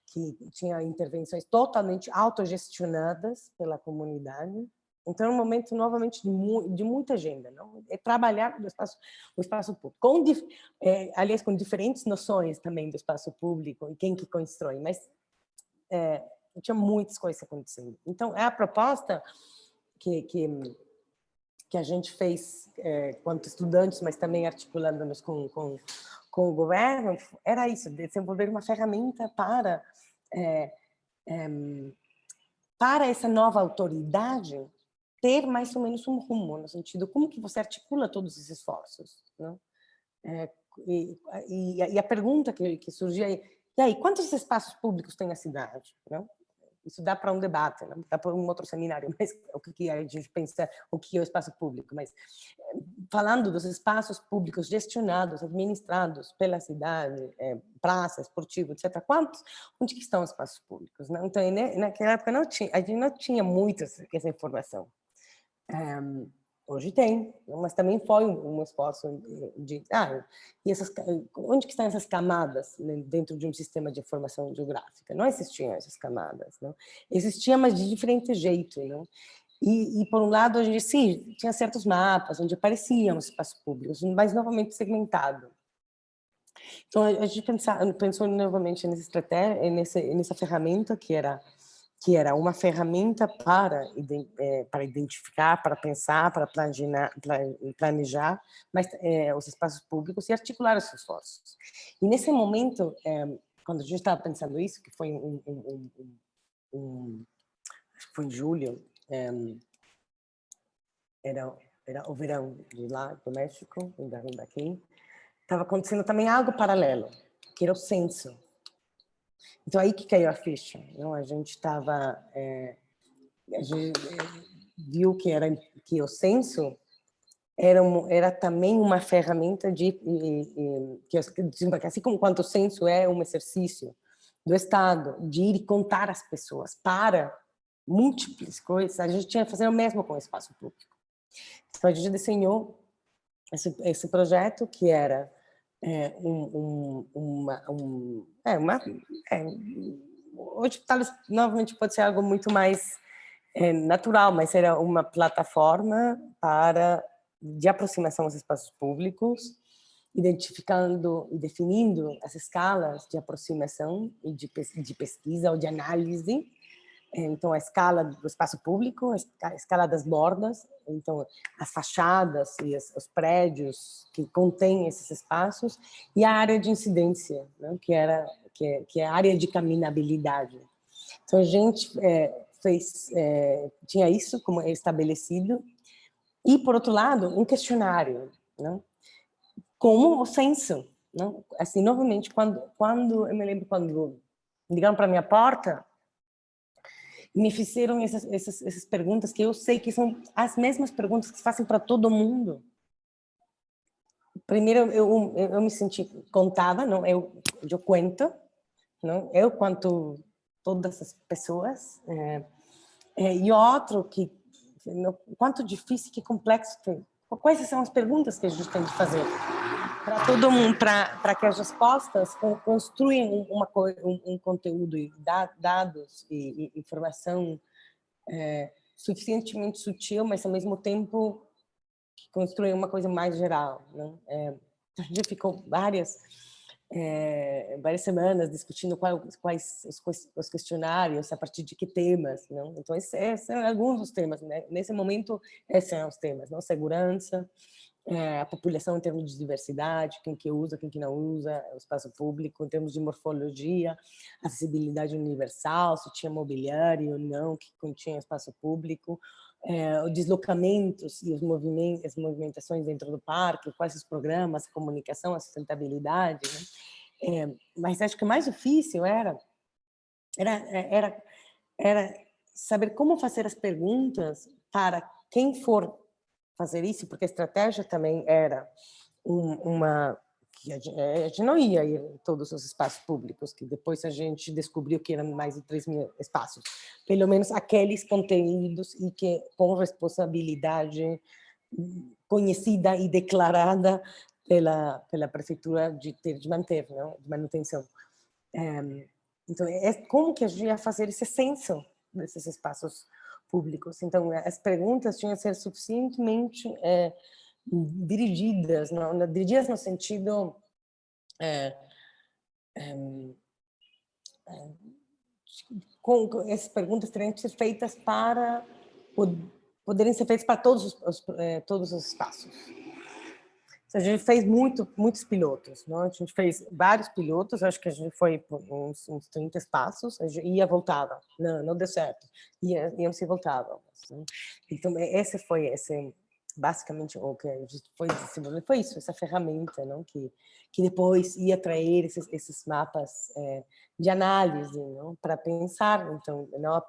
que tinha intervenções totalmente autogestionadas pela comunidade. Então, é um momento, novamente, de muita agenda. Não? É trabalhar o espaço público, aliás, com diferentes noções também do espaço público e quem que constrói, mas tinha muitas coisas acontecendo. Então, a proposta que a gente fez quanto estudantes, mas também articulando-nos com o governo, era isso, desenvolver uma ferramenta para essa nova autoridade ter mais ou menos um rumo, no sentido, como que você articula todos esses esforços? Não? E a pergunta que surgia aí, e aí, quantos espaços públicos tem a cidade? Não? Isso dá para um debate, não? Dá para um outro seminário, mas o que a gente pensa, o que é o espaço público, mas falando dos espaços públicos gestionados, administrados pela cidade, praça, esportivo, etc., onde que estão os espaços públicos? Não? Então, naquela época a gente não tinha muito essa informação. Hoje tem, mas também foi um esforço de... onde que estão essas camadas dentro de um sistema de informação geográfica? Não existiam essas camadas, não? Existia, mas de diferente jeito, não? E por um lado, a gente, sim, tinha certos mapas onde apareciam os espaços públicos, mas novamente segmentado. Então, a gente pensou novamente nessa estratégia, nessa ferramenta que era uma ferramenta para identificar, para pensar, para planejar, mas os espaços públicos e articular os esforços. E nesse momento, quando a gente estava pensando isso, que foi acho que foi em julho, era o verão de lá, do México, daqui, estava acontecendo também algo paralelo, que era o censo. Então, aí que caiu a ficha. Não? A gente viu que o censo era também uma ferramenta que assim como quanto o censo é um exercício do Estado de ir e contar as pessoas para múltiplas coisas, a gente tinha que fazer o mesmo com o espaço público. Então, a gente desenhou esse projeto que era hoje talvez novamente pode ser algo muito mais natural, mas era uma plataforma de aproximação aos espaços públicos, identificando e definindo as escalas de aproximação e de pesquisa ou de análise. Então, a escala do espaço público, a escala das bordas, então, as fachadas e os prédios que contêm esses espaços, e a área de incidência, né, que era que é a área de caminhabilidade. Então, a gente tinha isso como estabelecido, e, por outro lado, um questionário, né? Como o censo. Não? Assim, novamente, quando eu me lembro quando ligaram para minha porta e me fizeram essas perguntas que eu sei que são as mesmas perguntas que se fazem para todo mundo. Primeiro, eu me senti contada, não? Eu conto, não? Eu conto todas as pessoas. E outro que quanto difícil, que complexo tem. Quais são as perguntas que a gente tem de fazer para todo mundo, para que as respostas construam um conteúdo e dados e informação suficientemente sutil, mas ao mesmo tempo que construem uma coisa mais geral, né? A gente ficou várias semanas discutindo quais os questionários, a partir de que temas, não? Então, esses são alguns dos temas, né? Nesse momento, esses são os temas, não? Segurança, a população em termos de diversidade, quem que usa, quem que não usa o espaço público, em termos de morfologia, acessibilidade universal, se tinha mobiliário ou não, que continha espaço público, os deslocamentos e as movimentações dentro do parque, quais os programas, a comunicação, a sustentabilidade, né? Mas acho que o mais difícil era saber como fazer as perguntas para quem for fazer isso, porque a estratégia também era que a gente não ia em todos os espaços públicos, que depois a gente descobriu que eram mais de 3.000 espaços, pelo menos aqueles conteúdos e que com responsabilidade conhecida e declarada pela prefeitura de manter, não? De manutenção. Então, como que a gente ia fazer esse censo desses espaços públicos? Então, as perguntas tinham que ser suficientemente dirigidas no sentido com essas perguntas teriam que ser feitas para poderem ser feitas para todos os espaços. A gente fez muitos pilotos, não? A gente fez vários pilotos, acho que a gente foi por uns 30 espaços, a gente ia e voltava, não deu certo, íamos e voltávamos. Né? Então, basicamente o que a gente foi desenvolvendo, foi isso, essa ferramenta, não? Que depois ia trazer esses mapas de análise, não? Para pensar, então, não,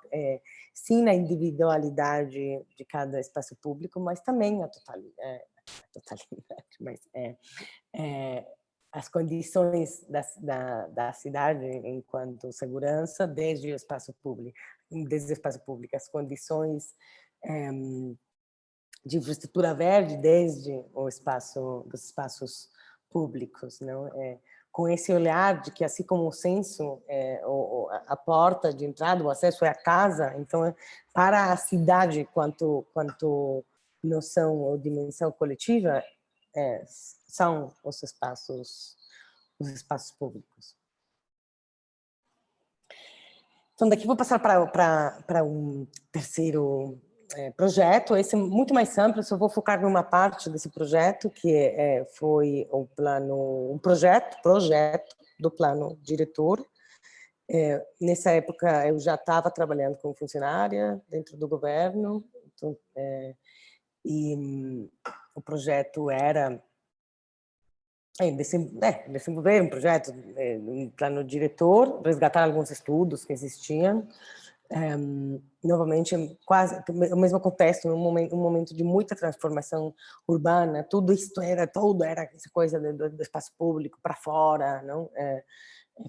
sim na individualidade de cada espaço público, mas também a totalidade, mas as condições da cidade enquanto segurança desde o espaço público, as condições de infraestrutura verde desde dos espaços públicos, não? Com esse olhar de que, assim como o censo, a porta de entrada, o acesso é a casa, então, para a cidade, quanto noção ou dimensão coletiva, são os espaços públicos. Então, daqui vou passar para um terceiro projeto, esse é muito mais amplo, só vou focar numa parte desse projeto, que foi um projeto do plano diretor. Nessa época, eu já estava trabalhando como funcionária dentro do governo, então, e o projeto era desenvolver um projeto, um plano diretor, resgatar alguns estudos que existiam, novamente quase o mesmo contexto, um momento de muita transformação urbana, tudo era essa coisa do espaço público para fora, não?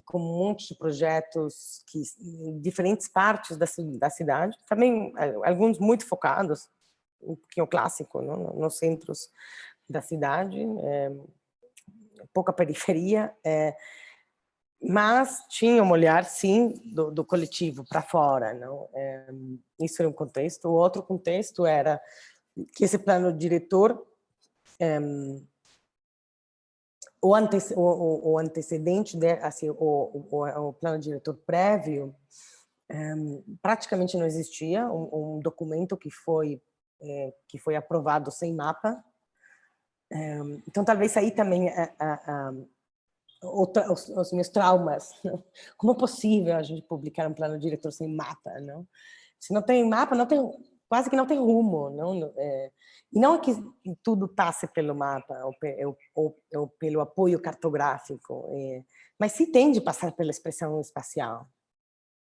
Com um monte de projetos em diferentes partes da cidade, também alguns muito focados, um pouquinho clássico, não? Nos centros da cidade, pouca periferia, mas tinha um olhar, sim, do coletivo para fora. Não? Isso era um contexto. O outro contexto era que esse plano diretor, o antecedente, assim, o plano diretor prévio, praticamente não existia, um documento que foi aprovado sem mapa. Então, talvez aí também os meus traumas. Não? Como é possível a gente publicar um plano diretor sem mapa? Não? Se não tem mapa, não tem, quase que não tem rumo. Não? E não é que tudo passe pelo mapa ou pelo apoio cartográfico, mas se tem de passar pela expressão espacial.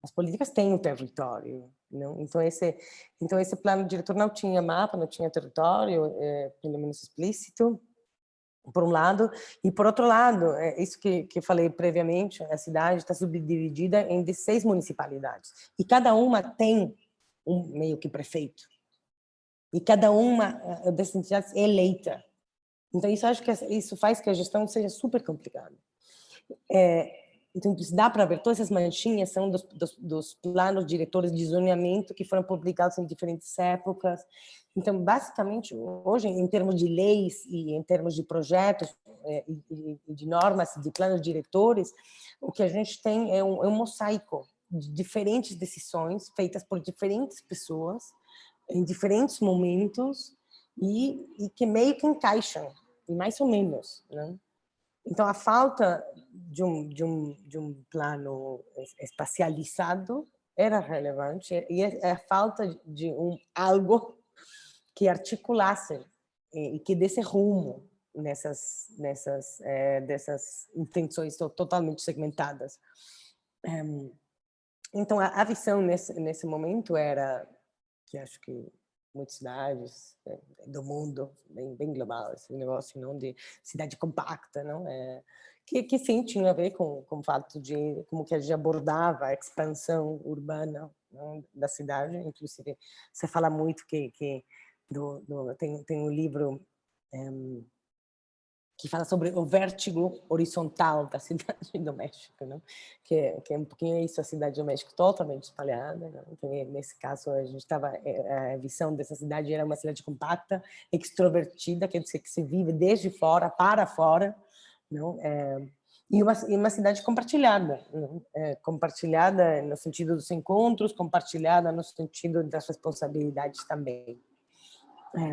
As políticas têm um território. Não? Então esse plano diretor não tinha mapa, não tinha território, pelo menos explícito, por um lado, e por outro lado, isso que eu falei previamente, a cidade está subdividida em 16 municipalidades, e cada uma tem meio que prefeito, e cada uma dessas entidades é eleita. Então isso acho que isso faz que a gestão seja super complicada. Então, dá para ver, todas essas manchinhas são dos planos diretores de zoneamento que foram publicados em diferentes épocas. Então, basicamente, hoje, em termos de leis e em termos de projetos e de normas, de planos diretores, o que a gente tem é um mosaico de diferentes decisões feitas por diferentes pessoas, em diferentes momentos, e que meio que encaixam, mais ou menos, né? Então, a falta de um plano espacializado era relevante, e a falta de algo que articulasse e que desse rumo dessas intenções totalmente segmentadas. Então, a visão nesse momento era, que acho que muitas cidades do mundo, bem global, esse negócio não de cidade compacta, não que sim tinha a ver com o fato de como que a gente abordava a expansão urbana, não, da cidade. Inclusive você fala muito que tem um livro que fala sobre o vértigo horizontal da cidade do México, não? Que é um pouquinho isso, a cidade do México totalmente espalhada. Não? Então, nesse caso, a gente estava, a visão dessa cidade era uma cidade compacta, extrovertida, quer dizer, que se vive desde fora para fora, não? E uma cidade compartilhada, compartilhada no sentido dos encontros, compartilhada no sentido das responsabilidades também.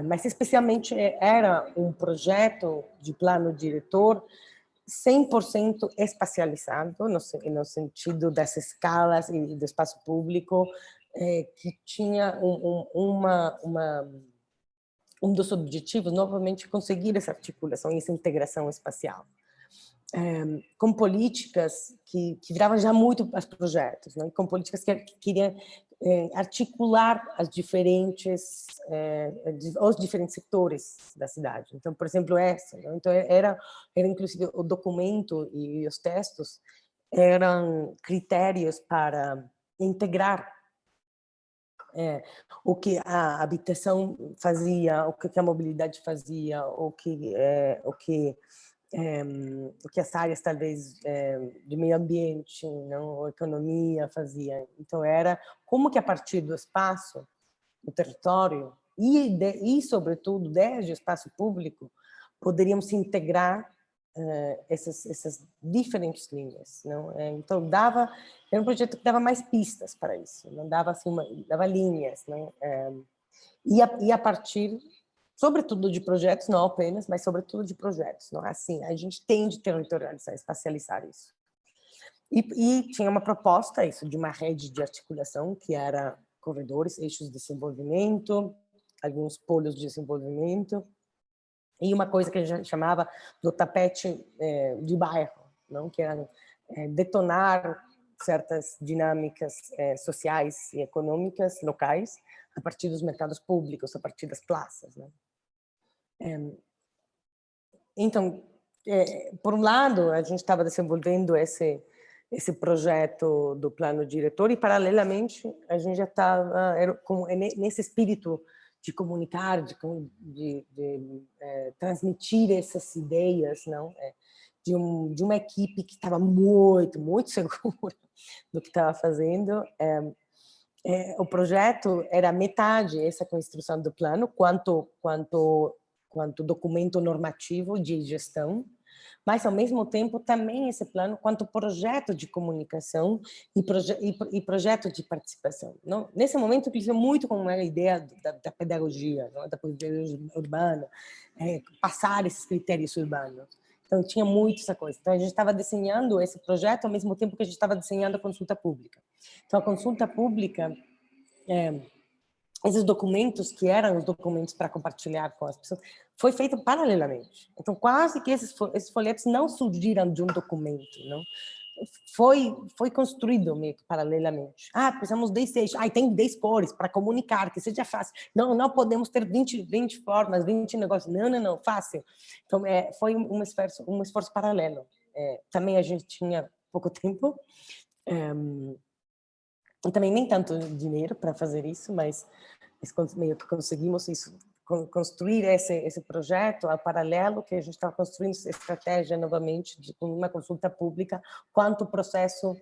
Mas especialmente era um projeto de plano diretor 100% espacializado, no sentido das escalas e do espaço público, que tinha um dos objetivos, novamente, conseguir essa articulação e essa integração espacial. Com políticas que viravam já muito para os projetos, né? Com políticas que queriam articular os diferentes setores da cidade. Então, por exemplo, essa. Né? Então, era inclusive o documento e os textos eram critérios para integrar o que a habitação fazia, o que a mobilidade fazia, o que as áreas talvez de meio ambiente, não, ou economia fazia. Então era como que a partir do espaço, do território e sobretudo desde o espaço público poderiam se integrar essas diferentes linhas, não? Então era um projeto que dava mais pistas para isso, não dava assim dava linhas, não? E a partir sobretudo de projetos, não apenas, mas sobretudo de projetos. Não é assim, a gente tem de territorializar, espacializar isso. E tinha uma proposta, isso, de uma rede de articulação, que era corredores, eixos de desenvolvimento, alguns polos de desenvolvimento, e uma coisa que a gente chamava do tapete de bairro, não? Que era detonar certas dinâmicas sociais e econômicas locais a partir dos mercados públicos, a partir das praças, né? Então, por um lado, a gente estava desenvolvendo esse projeto do plano diretor e, paralelamente, a gente já estava nesse espírito de comunicar, de transmitir essas ideias, não? De uma equipe que estava muito, muito segura do que estava fazendo. O projeto era metade essa construção do plano, quanto documento normativo de gestão, mas, ao mesmo tempo, também esse plano quanto projeto de comunicação e projeto de participação. Não? Nesse momento, eu muito com a ideia da pedagogia, não? Da pedagogia urbana, passar esses critérios urbanos. Então, tinha muito essa coisa. Então, a gente estava desenhando esse projeto ao mesmo tempo que a gente estava desenhando a consulta pública. Então, a consulta pública, esses documentos, que eram os documentos para compartilhar com as pessoas, foi feito paralelamente. Então, quase que esses folhetos não surgiram de um documento, não? Foi construído meio que paralelamente. Precisamos de 10 eixos. Tem 10 cores para comunicar, que seja fácil. Não podemos ter 20 formas, 20 negócios. Não, fácil. Então, foi um esforço paralelo. Também a gente tinha pouco tempo, e também nem tanto dinheiro para fazer isso, mas meio que conseguimos isso, construir esse projeto ao paralelo que a gente estava construindo essa estratégia novamente de uma consulta pública quanto processo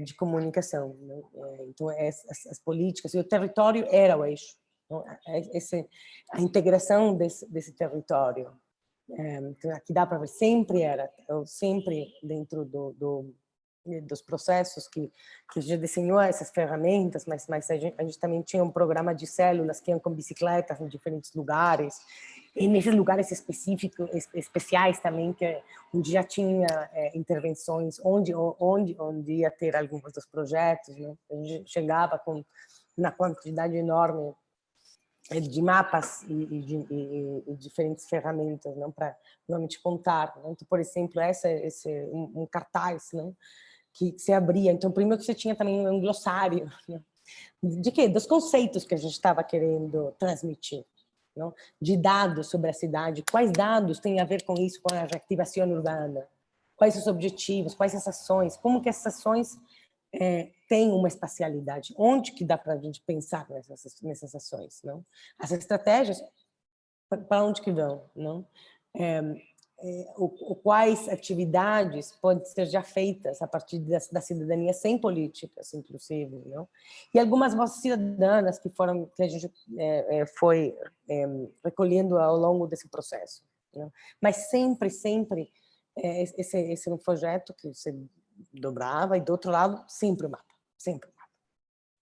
de comunicação, né? Então as políticas e o território era o eixo, então, a integração desse território, então, aqui dá para ver, sempre dentro dos processos que já desenhou essas ferramentas, mas a gente também tinha um programa de células que iam com bicicletas em diferentes lugares, e nesses lugares específicos, especiais também, onde já tinha intervenções, onde ia ter alguns dos projetos, né? A gente chegava com uma quantidade enorme de mapas e diferentes ferramentas, não, para realmente contar, não? Então, por exemplo, um cartaz, não, que se abria. Então, primeiro que você tinha também um glossário, né? De quê? Dos conceitos que a gente estava querendo transmitir, não? De dados sobre a cidade. Quais dados têm a ver com isso, com a reativação urbana? Quais os objetivos? Quais as ações? Como que essas ações têm uma espacialidade? Onde que dá para a gente pensar nessas ações, não? As estratégias, para onde que vão, não? Quais atividades podem ser já feitas a partir da cidadania sem políticas, inclusive, não? E algumas vozes cidadãs que a gente foi recolhendo ao longo desse processo, não? Mas sempre esse é um projeto que você dobrava, e do outro lado sempre o mapa,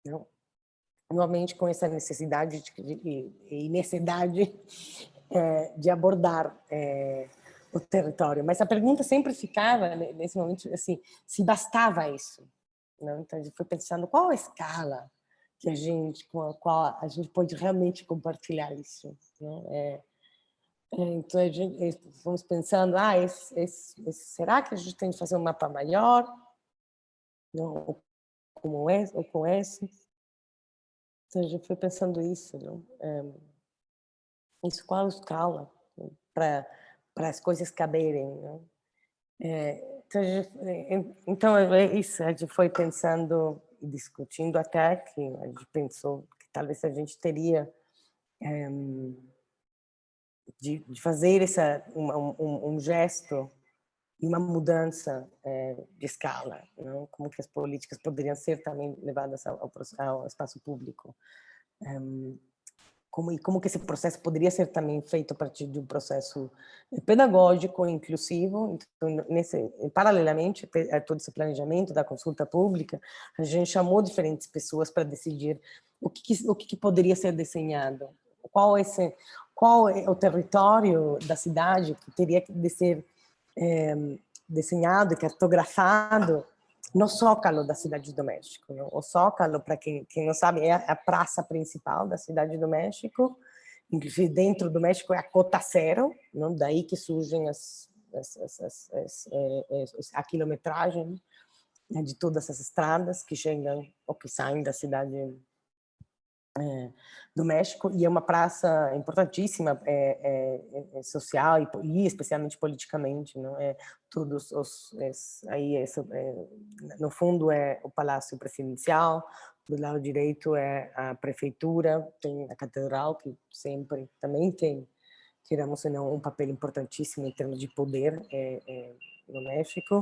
não? Normalmente com essa necessidade e necessidade de abordar o território. Mas a pergunta sempre ficava, nesse momento, assim, se bastava isso, não? Então, a gente foi pensando qual a escala com a qual a gente pode realmente compartilhar isso, não? Então, fomos pensando, será que a gente tem que fazer um mapa maior? Não, ou com esse? Então, a gente foi pensando isso, não? Isso, qual a escala para as coisas caberem, não? Então, é isso, a gente foi pensando e discutindo até que a gente pensou que talvez a gente teria de fazer um gesto e uma mudança de escala, não? Como que as políticas poderiam ser também levadas ao espaço público. Como que esse processo poderia ser também feito a partir de um processo pedagógico, inclusivo. Então, paralelamente a todo esse planejamento da consulta pública, a gente chamou diferentes pessoas para decidir o que poderia ser desenhado, qual é o território da cidade que teria de ser desenhado e cartografado no Zócalo da Cidade do México, não? O Zócalo, para quem não sabe, é a praça principal da Cidade do México. Inclusive, dentro do México é a Cota Zero, não? Daí que surgem a quilometragem, né, de todas as estradas que chegam ou que saem da cidade do México, e é uma praça importantíssima social e especialmente politicamente, não é? Todos no fundo é o Palácio Presidencial, do lado direito é a prefeitura, tem a catedral que sempre também tem, queremos ou não, um papel importantíssimo em termos de poder no México.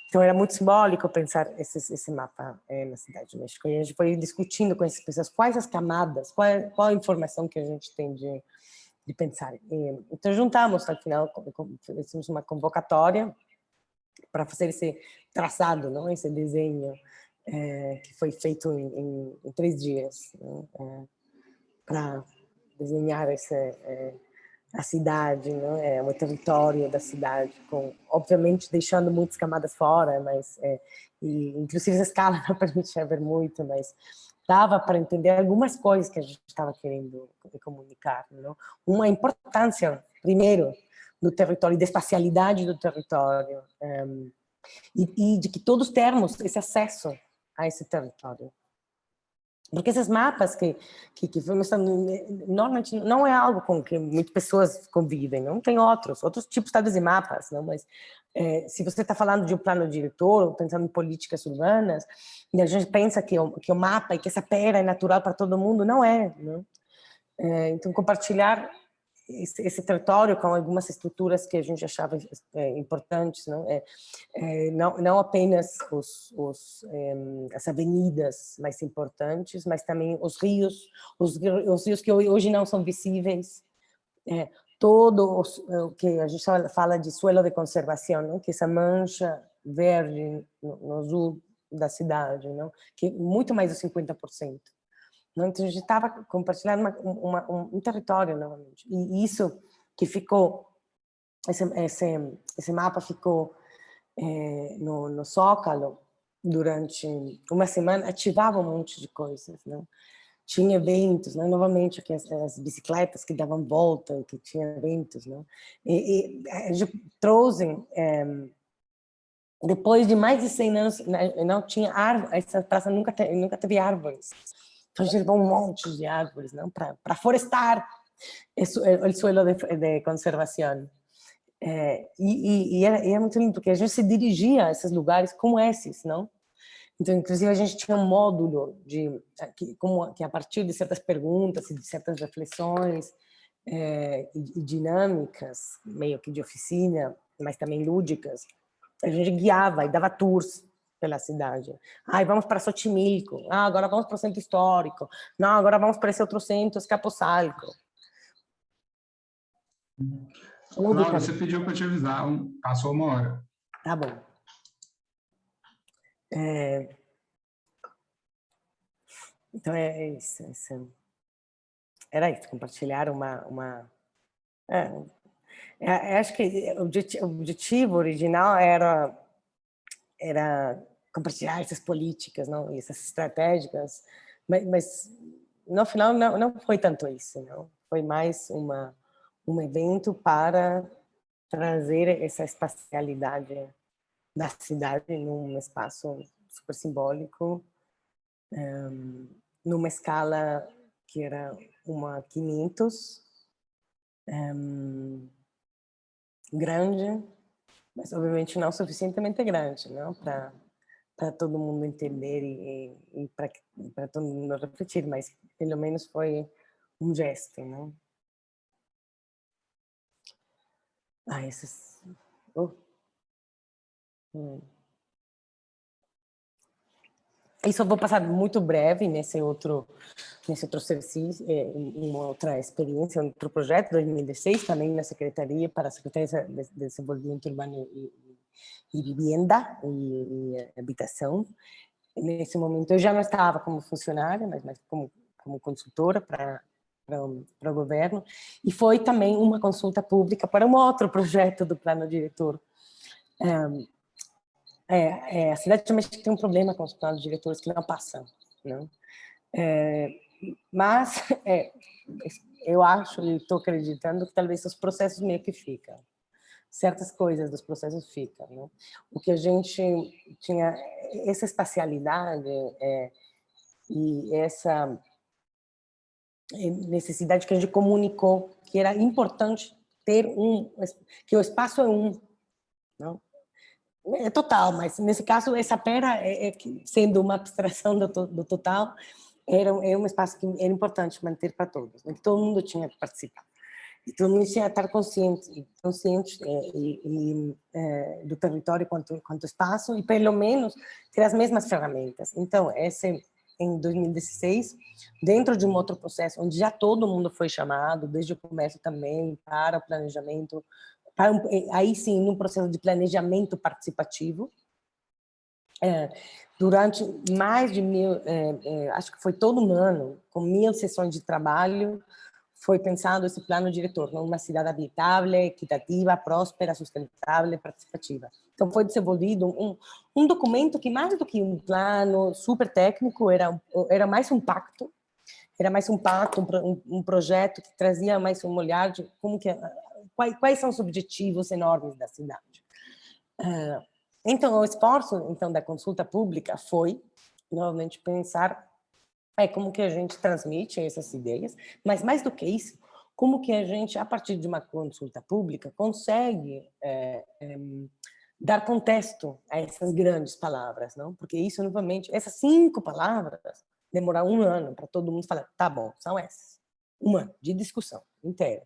Então, era muito simbólico pensar esse mapa na Cidade do México. E a gente foi discutindo com essas pessoas quais as camadas, qual a informação que a gente tem de pensar. Então, juntamos, no final, fizemos uma convocatória para fazer esse traçado, não? Esse desenho que foi feito em 3 dias, para desenhar a cidade, né? O território da cidade, obviamente deixando muitas camadas fora, mas e, inclusive a escala não permitia ver muito, mas dava para entender algumas coisas que a gente estava querendo comunicar, não? Uma importância, primeiro, do território, da espacialidade do território, e de que todos temos esse acesso a esse território. Porque esses mapas que foi mostrando, normalmente não é algo com que muitas pessoas convivem, não tem outros tipos talvez de mapas, não? Mas se você está falando de um plano diretor, ou pensando em políticas urbanas, e a gente pensa que o mapa e que essa pera é natural para todo mundo, não é, não? Então, compartilhar esse território com algumas estruturas que a gente achava importantes, não? Não apenas as avenidas mais importantes, mas também os rios que hoje não são visíveis, todo o que a gente fala de suelo de conservação, não? Que essa mancha verde no sul da cidade, não? Que é muito mais de 50%. Não? Então, a gente estava compartilhando um território, novamente. E isso que ficou, esse mapa ficou no Zócalo durante uma semana, ativava um monte de coisas, não? Tinha eventos, né? Novamente aqui as bicicletas que davam volta, que tinha eventos, não? E a gente trouxe, depois de mais de 100 anos, não tinha árvore, essa praça nunca teve árvores. Então a gente levou um monte de árvores, não? Para florestar o suelo de conservação. E era muito lindo, porque a gente se dirigia a esses lugares como esses, não? Então, inclusive, a gente tinha um módulo que a partir de certas perguntas e de certas reflexões e dinâmicas, meio que de oficina, mas também lúdicas, a gente guiava e dava tours pela cidade. Vamos para Xochimilco. Agora vamos para o centro histórico. Não, agora vamos para esse outro centro, Escaposalco. Laura, você pediu para te avisar, passou uma hora. Tá bom. Então é isso. Era isso, compartilhar acho que o objetivo original era compartilhar essas políticas, não, essas estratégicas, mas no final não foi tanto isso, não. Foi mais um evento para trazer essa espacialidade da cidade num espaço super simbólico, numa escala que era uma 500, grande, mas obviamente não suficientemente grande, não, para todo mundo entender e para todo mundo refletir, mas pelo menos foi um gesto, não? Esses... Isso eu vou passar muito breve nesse outro exercício, em uma outra experiência, outro projeto, 2016, também na Secretaria, para a Secretaria de Desenvolvimento Urbano e Vivienda e Habitação. Nesse momento eu já não estava como funcionária, mas como consultora para o governo, e foi também uma consulta pública para um outro projeto do plano diretor. A cidade de México tem um problema com os planos diretores que não passam, não? Mas eu acho e estou acreditando que talvez os processos meio que ficam. Certas coisas dos processos ficam, não? O que a gente tinha, essa espacialidade e essa necessidade que a gente comunicou, que era importante ter que o espaço é não? É total, mas nesse caso essa pera, sendo uma abstração do total, era um espaço que era importante manter para todos, né? Que todo mundo tinha que participar. E todo mundo tinha que estar consciente do território quanto espaço, e pelo menos ter as mesmas ferramentas. Então, em 2016, dentro de um outro processo, onde já todo mundo foi chamado, desde o começo também, para o planejamento, aí sim, num processo de planejamento participativo, durante mais de 1000, acho que foi todo um ano, com 1000 sessões de trabalho, foi pensado esse plano diretor, não? Uma cidade habitável, equitativa, próspera, sustentável, participativa. Então, foi desenvolvido um documento que, mais do que um plano super técnico, era mais um pacto, um projeto que trazia mais um olhar de como que, quais são os objetivos enormes da cidade. Então, o esforço da consulta pública foi, novamente, pensar como que a gente transmite essas ideias, mas mais do que isso, como que a gente, a partir de uma consulta pública, consegue dar contexto a essas grandes palavras, não? Porque isso, novamente, essas 5 palavras demorar 1 ano para todo mundo falar, tá bom, são essas. 1 ano de discussão inteira.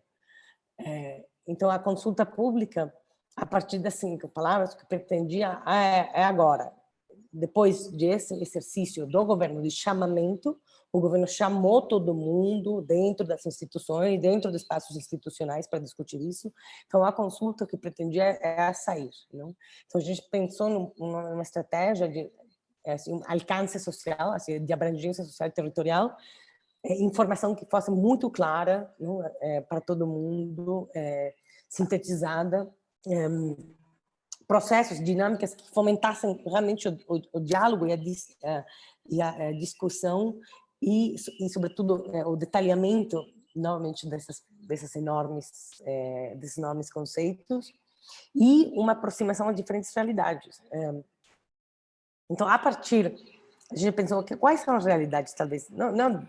Então, a consulta pública, a partir das 5 palavras, o que pretendia agora, depois desse exercício do governo de chamamento, o governo chamou todo mundo dentro das instituições, dentro dos espaços institucionais para discutir isso. Então, a consulta que pretendia era sair. Não? Então, a gente pensou numa estratégia de assim, alcance social, assim, de abrangência social e territorial, informação que fosse muito clara, para todo mundo, sintetizada, processos, dinâmicas que fomentassem realmente o diálogo e a discussão e sobretudo, o detalhamento, novamente, desses enormes conceitos e uma aproximação a diferentes realidades. Então, a gente pensou que quais são as realidades, talvez, não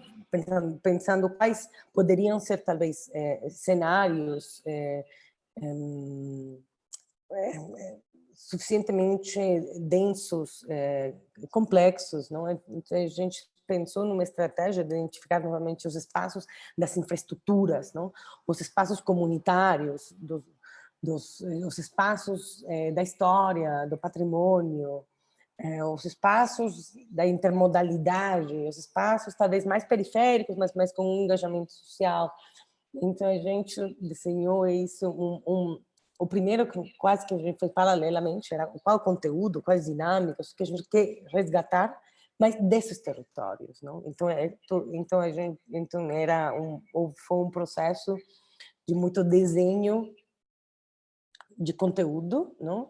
pensando quais poderiam ser, talvez, cenários suficientemente densos, complexos, não é? Então, a gente pensou numa estratégia de identificar novamente os espaços das infraestruturas, não? Os espaços comunitários, os espaços da história, do patrimônio, os espaços da intermodalidade, os espaços talvez mais periféricos, mas com um engajamento social. Então, a gente desenhou isso, o primeiro, quase que a gente fez paralelamente, era qual conteúdo, quais dinâmicas, que a gente quer resgatar, mas desses territórios, não? Então, foi um processo de muito desenho de conteúdo, não?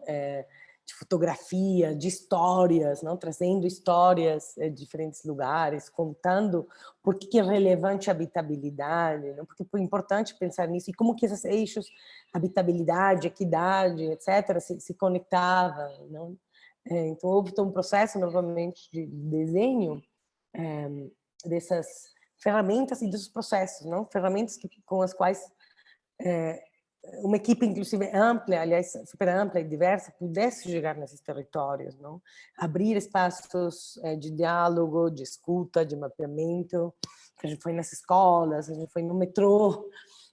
De fotografia, de histórias, não? Trazendo histórias de diferentes lugares, contando por que é relevante a habitabilidade, não? Porque foi importante pensar nisso e como que esses eixos, habitabilidade, equidade, etc., se conectavam, não? Então, houve um processo, novamente, de desenho dessas ferramentas e desses processos, não? Ferramentas com as quais uma equipe, inclusive, ampla, aliás, super ampla e diversa, pudesse chegar nesses territórios, não? Abrir espaços de diálogo, de escuta, de mapeamento. A gente foi nas escolas, a gente foi no metrô,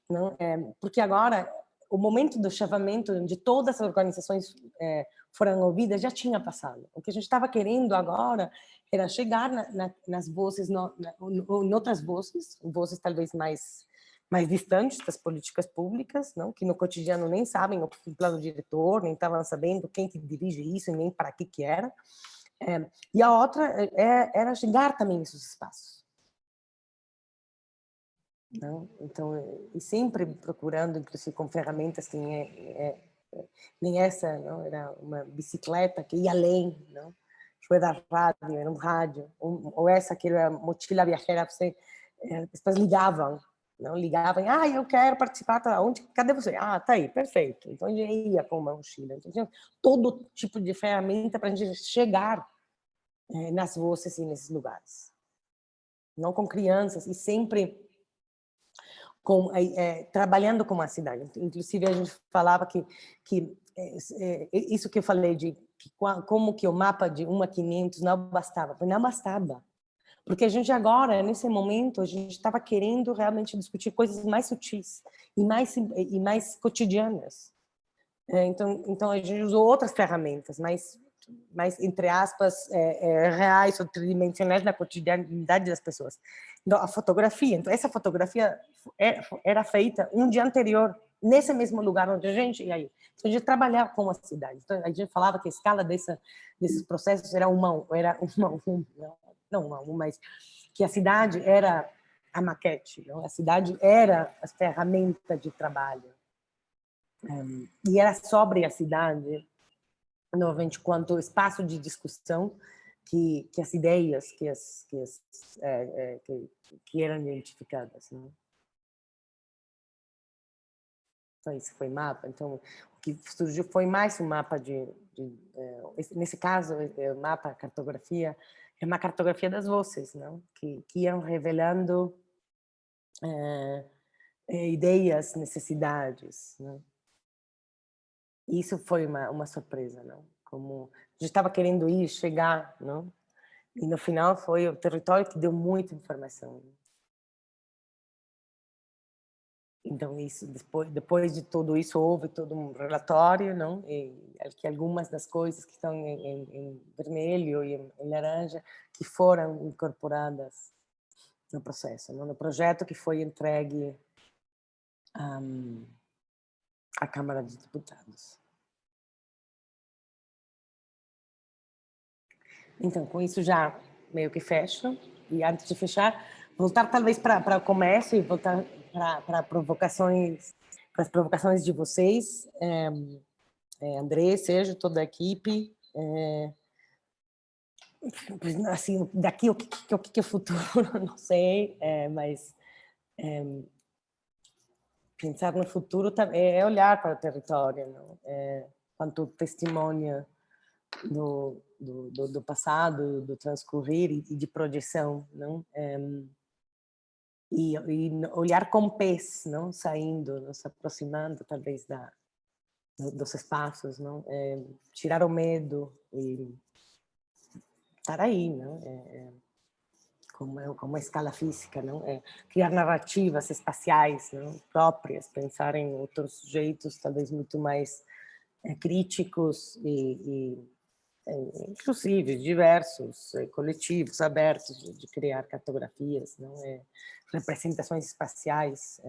não? Porque agora, o momento do chamamento, onde todas as organizações foram ouvidas, já tinha passado. O que a gente estava querendo agora era chegar nas vozes, em outras vozes talvez mais distantes das políticas públicas, não? Que no cotidiano nem sabem o que é o plano diretor, nem estavam sabendo quem que dirige isso, nem para que era. E a outra era chegar também nesses espaços. Não? Então, e sempre procurando, inclusive com ferramentas que nem essa, não? Era uma bicicleta que ia além, não? Era rádio, era um rádio, ou essa que era mochila viajera, as pessoas ligavam, não ligavam, eu quero participar, onde, cadê você? Tá aí, perfeito. Então, a gente ia com uma mochila. Então, tinha todo tipo de ferramenta para a gente chegar nas vozes e nesses lugares. Não com crianças, e sempre trabalhando com a cidade. Inclusive, a gente falava que isso que eu falei como que o mapa de 1 a 500 não bastava. Não bastava. Porque a gente agora, nesse momento, a gente estava querendo realmente discutir coisas mais sutis e mais cotidianas. Então, a gente usou outras ferramentas, mais entre aspas, reais ou tridimensionais na cotidianidade das pessoas. Então, a fotografia. Então, essa fotografia era feita um dia anterior, nesse mesmo lugar onde a gente ia aí. Então, a gente trabalhava com a cidade. Então, a gente falava que a escala desses processos era não uma, mas que a cidade era a maquete, não? A cidade era a ferramenta de trabalho. E era sobre a cidade, novamente, quanto espaço de discussão que as ideias que eram identificadas, não? Então, isso foi mapa. Então, o que surgiu foi mais um mapa nesse caso, o mapa, a cartografia, é uma cartografia das vozes, não? Que iam revelando ideias, necessidades, não? E isso foi uma surpresa, não? Como a gente estava querendo chegar, não? E no final foi o território que deu muita informação. Então, isso, depois de tudo isso, houve todo um relatório, não? E que algumas das coisas que estão em vermelho e em laranja, que foram incorporadas no processo, não? No projeto que foi entregue à Câmara dos Deputados. Então, com isso já meio que fecho. E antes de fechar, voltar talvez para o começo e voltar para as provocações de vocês, André, Sérgio, toda a equipe. Assim, daqui o que é futuro, não sei, mas pensar no futuro é olhar para o território, não? Quanto testemunha do passado, do transcorrer e de projeção, não? E olhar com pés, não? Saindo, nos aproximando talvez dos espaços, não? Tirar o medo e estar aí, não? Como a escala física, não? Criar narrativas espaciais, não? Próprias, pensar em outros jeitos talvez muito mais críticos e inclusivos, diversos, coletivos, abertos, de criar cartografias, não? Representações espaciais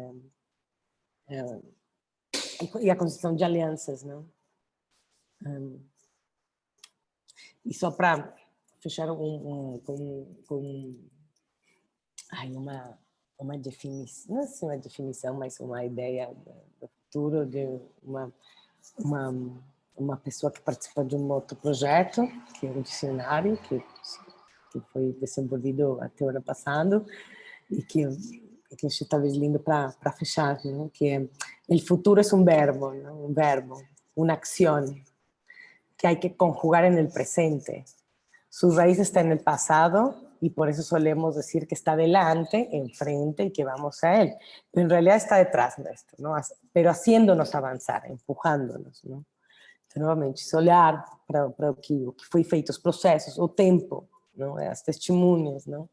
e a construção de alianças, não? E só para fechar uma definição, não sei uma definição, mas uma ideia do futuro de uma pessoa que participa de um outro projeto, que é um dicionário que foi desenvolvido até o ano passado e que acho talvez lindo para fechar, não? Que é: o futuro é um verbo, não? Um verbo, uma acción que hay que conjugar en el presente. Su raíz está en el pasado y por eso solemos decir que está delante, enfrente y que vamos a él. Pero en realidad está detrás nuestro, ¿no? Pero haciéndonos avanzar, empujándonos, ¿no? Então, novamente, se olhar para o que foi feito, os processos, o tempo, ¿no? As testemunhas, ¿no?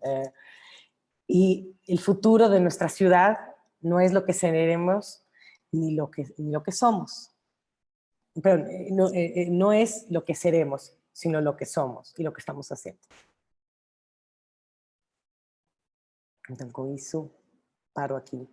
Y el futuro de nuestra ciudad no es lo que seremos ni lo que somos. Pero no es lo que seremos, sino lo que somos y lo que estamos haciendo. Então, com isso, paro aqui.